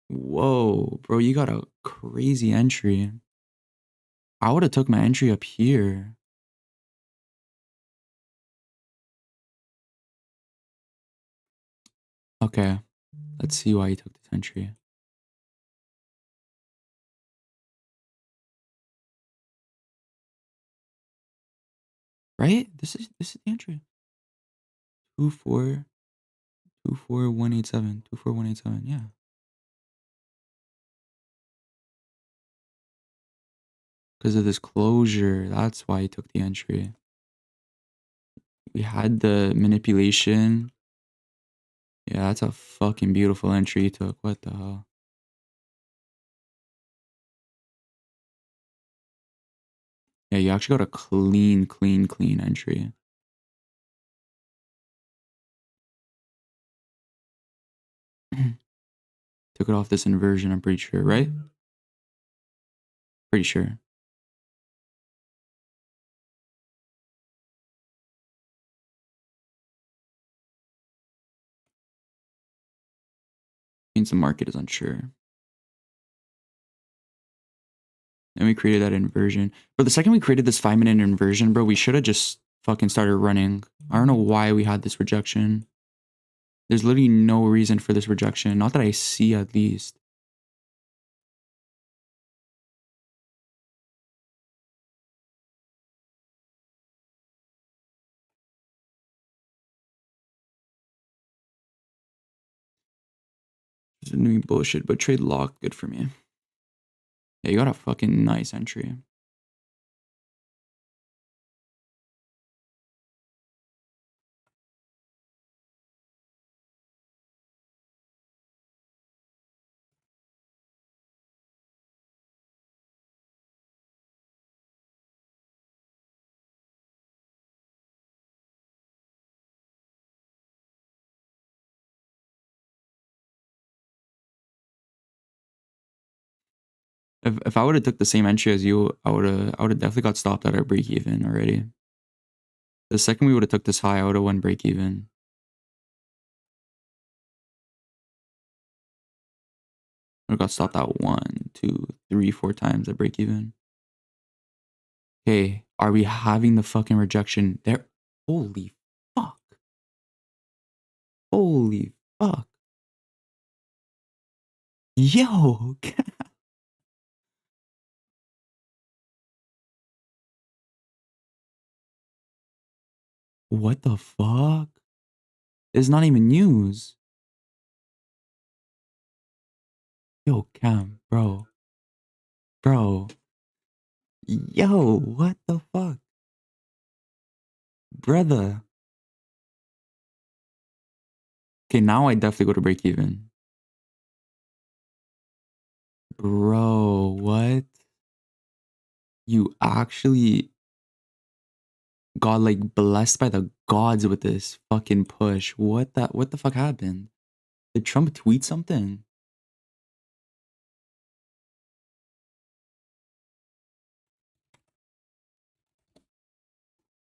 Whoa, bro, you got a crazy entry. I would have took my entry up here. Okay, let's see why you took this entry. Right? This is the entry. 2 4 24187. 24187. Yeah. Because of this closure. That's why he took the entry. We had the manipulation. Yeah, that's a fucking beautiful entry he took. What the hell? Yeah, you actually got a clean entry. Took it off this inversion, I'm pretty sure, right? Pretty sure. Means the market is unsure. And we created that inversion. But the second we created this 5-minute inversion, bro, we should have just fucking started running. I don't know why we had this rejection. There's literally no reason for this rejection. Not that I see, at least. This is new bullshit, but trade lock, good for me. Yeah, you got a fucking nice entry. If I would have took the same entry as you, I would have definitely got stopped at our break even already. The second we would have took this high, I would have won break even. I got stopped out 1, 2, 3, 4 times at break even. Okay, are we having the fucking rejection there? Holy fuck. Holy fuck. Yo. What the fuck? It's not even news. Yo, Cam, bro. Bro. Yo, what the fuck? Brother. Okay, now I definitely go to break even. Bro, what? You actually got like blessed by the gods with this fucking push. What the fuck happened? Did Trump tweet something?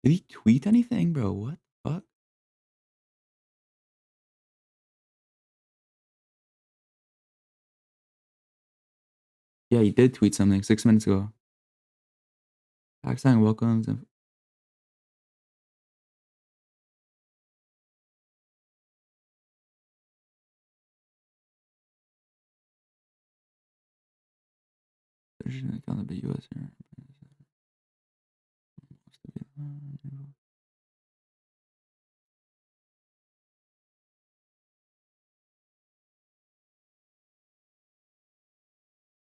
Did he tweet anything, bro? What the fuck? Yeah, he did tweet something 6 minutes ago. Pakistan welcomes and the US.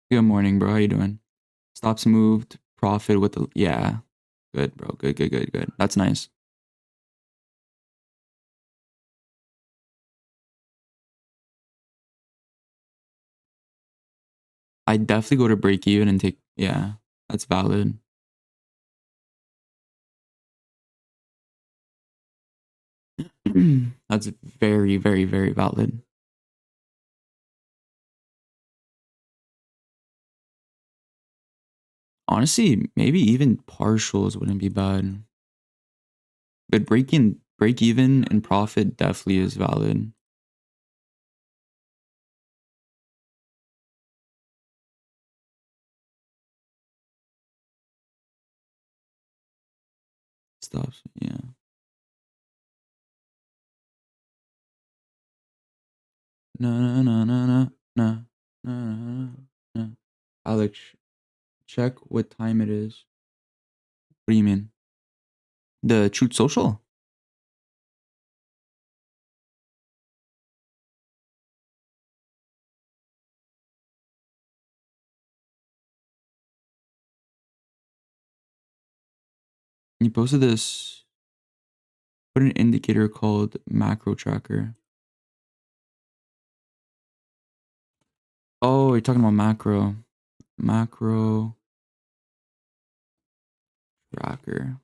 Good morning, bro. How you doing? Stops moved. Profit with the yeah. Good, bro. Good. That's nice. I definitely go to break even and take yeah. That's valid. That's very valid. Honestly, maybe even partials wouldn't be bad. But break even and profit definitely is valid. Stops, yeah. No. Alex, check what time it is. What do you mean? The Truth Social? He posted this. Put an indicator called macro tracker. Oh, you're talking about macro. Macro tracker.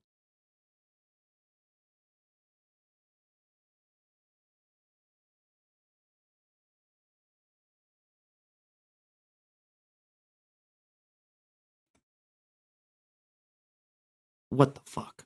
What the fuck?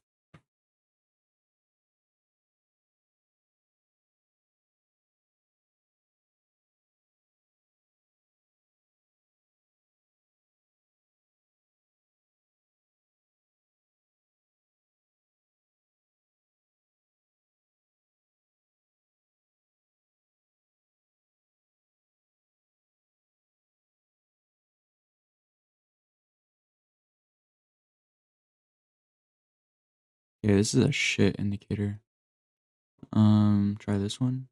Yeah, this is a shit indicator. Try this one.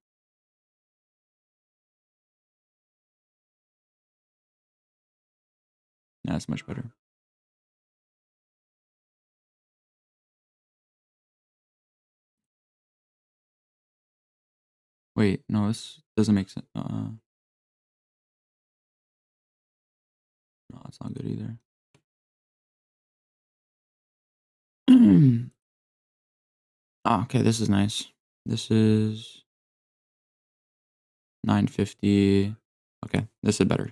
That's much better. Wait, no, this doesn't make sense. No, it's not good either. Oh, okay, this is nice. This is 950. Okay, this is better.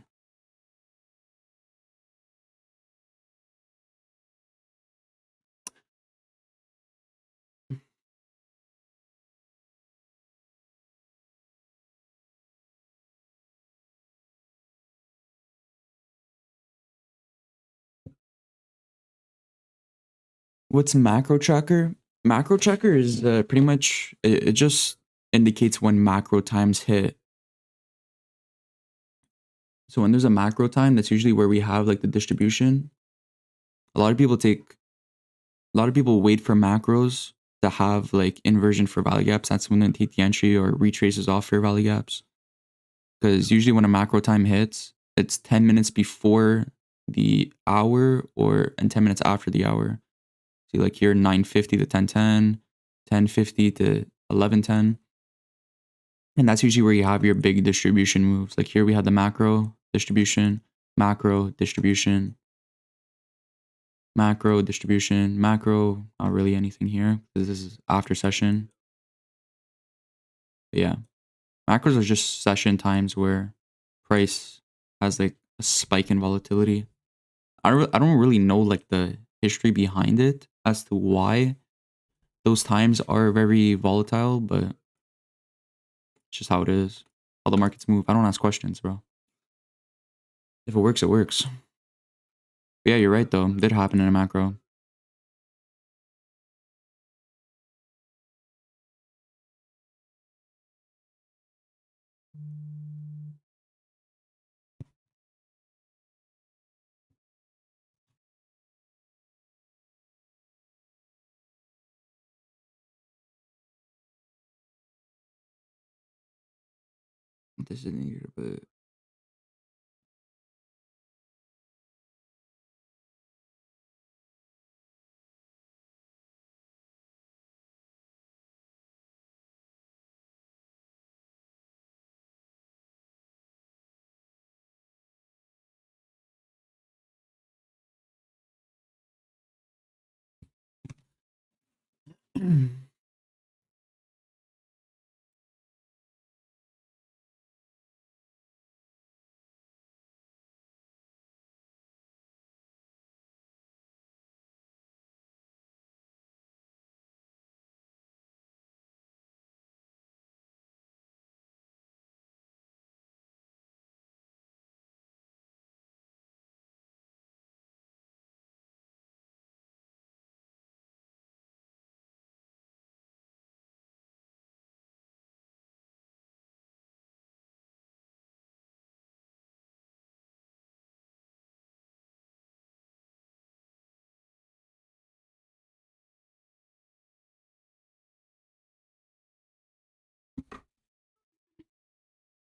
What's macro tracker? Macro tracker is pretty much it just indicates when macro times hit. So when there's a macro time, that's usually where we have like the distribution. A lot of people wait for macros to have like inversion for value gaps. That's when they take the entry or retraces off fair value gaps. Because usually when a macro time hits, it's 10 minutes before the hour and 10 minutes after the hour. See, like here, 9:50 to 10:10, 10:50 to 11:10. And that's usually where you have your big distribution moves. Like here we had the macro distribution, macro distribution, macro distribution, macro, not really anything here because this is after session. But yeah, macros are just session times where price has like a spike in volatility. I don't really know like the history behind it as to why those times are very volatile, but it's just how it is. How the markets move. I don't ask questions, bro. If it works, it works. But yeah, you're right though. It did happen in a macro. This isn't here, but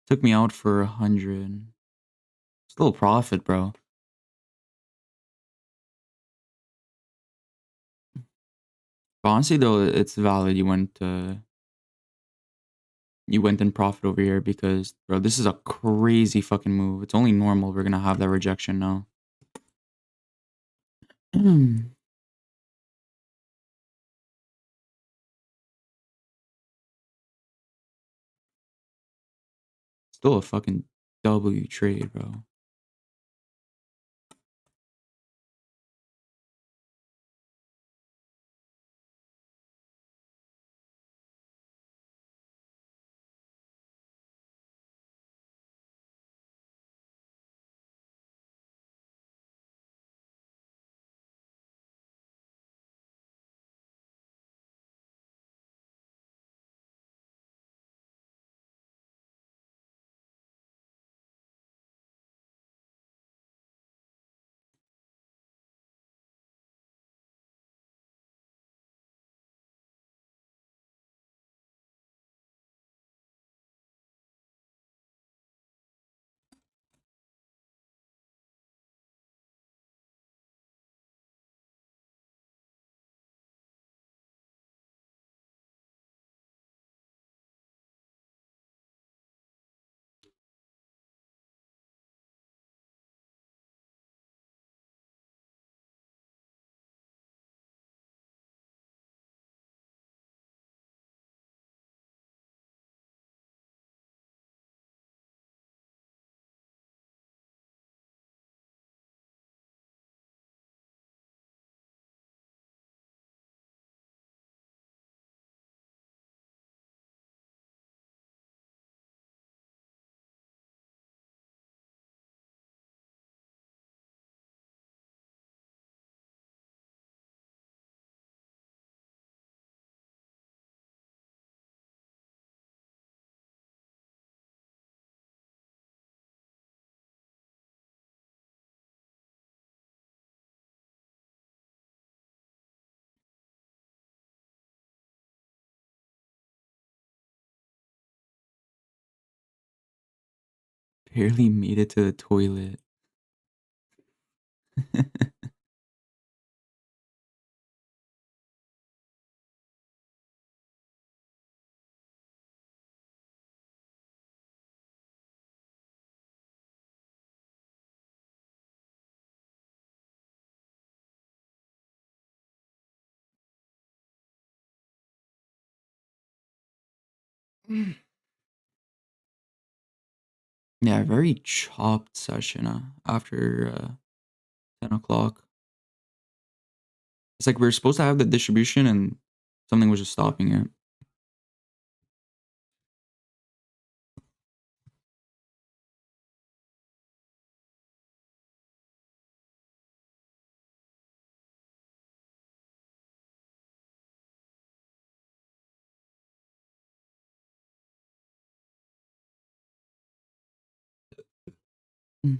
took me out for 100. Still a profit, bro. But honestly, though, it's valid. You went in profit over here because, bro, this is a crazy fucking move. It's only normal we're gonna have that rejection now. Still a fucking W trade, bro. Barely made it to the toilet. Yeah, very chopped session after 10 o'clock. It's like we are supposed to have the distribution and something was just stopping it. Mm.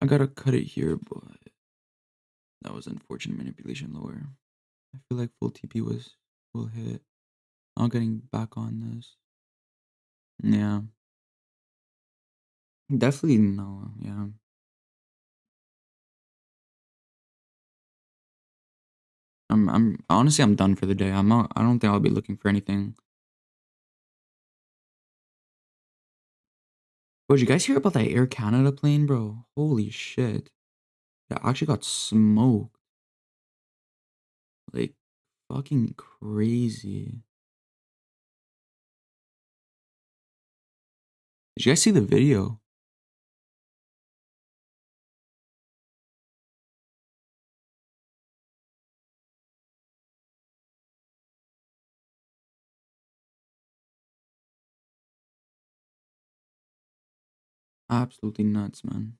I gotta cut it here, but that was unfortunate manipulation lower. I feel like full TP will hit. Not getting back on this. Yeah. Definitely no, yeah. I'm honestly I'm done for the day. I don't think I'll be looking for anything. Bro, did you guys hear about that Air Canada plane, bro? Holy shit. That actually got smoked. Like fucking crazy. Did you guys see the video? Absolutely nuts, man.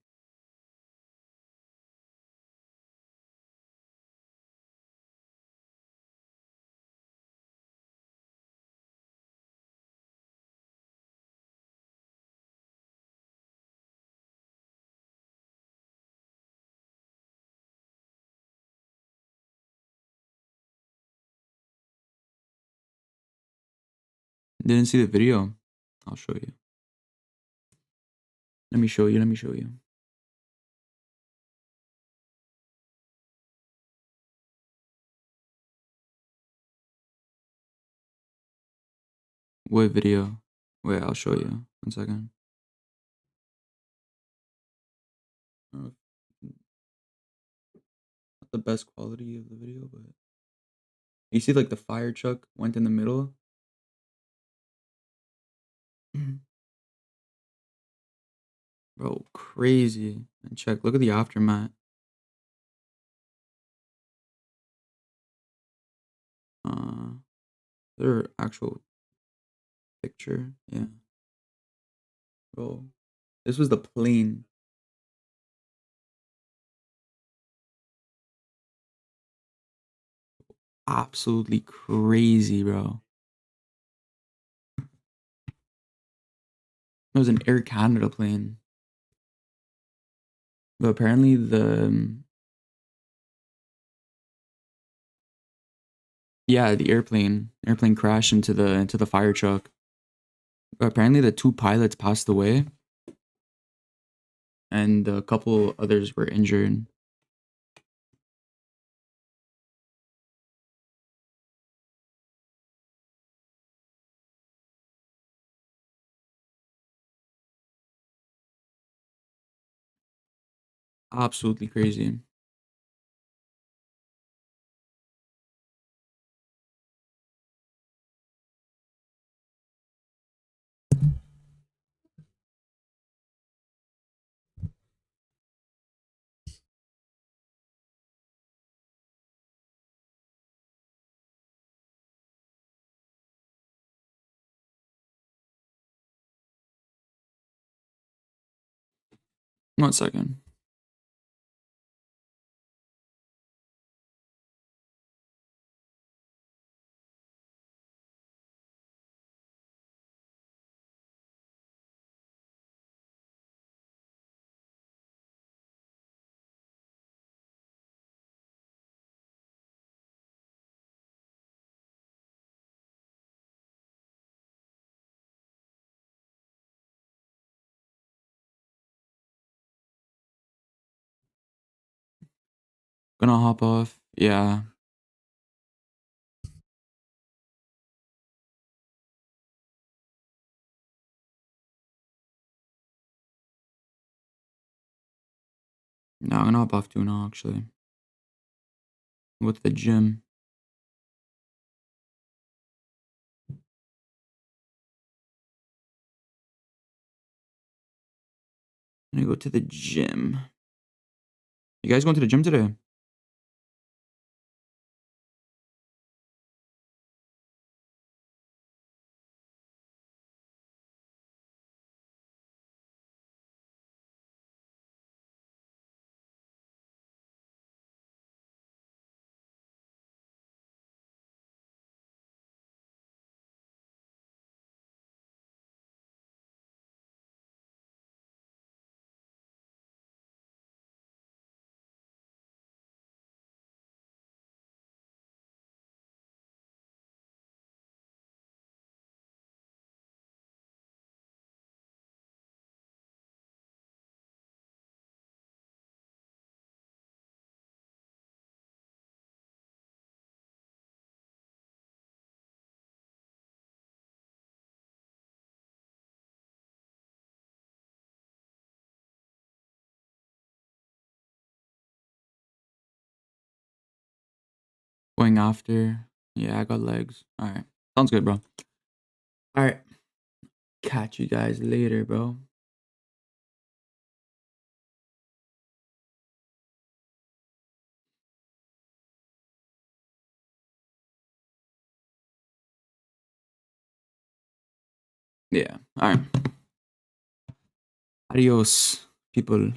Didn't see the video. I'll show you. Let me show you. Let me show you. What video? Wait, I'll show you. 1 second. Not the best quality of the video, but you see like the fire truck went in the middle. Bro, crazy. And check, look at the aftermath. Their actual picture. Yeah. Bro. This was the plane. Absolutely crazy, bro. It was an Air Canada plane. But apparently the the airplane crashed into the fire truck. But apparently the 2 pilots passed away and a couple others were injured. Absolutely crazy. One second. Gonna hop off. Yeah. No, I'm gonna hop off too now actually. With the gym. I'm gonna go to the gym. You guys going to the gym today? Going after. Yeah, I got legs. Alright. Sounds good, bro. Alright. Catch you guys later, bro. Yeah. Alright. Adios, people.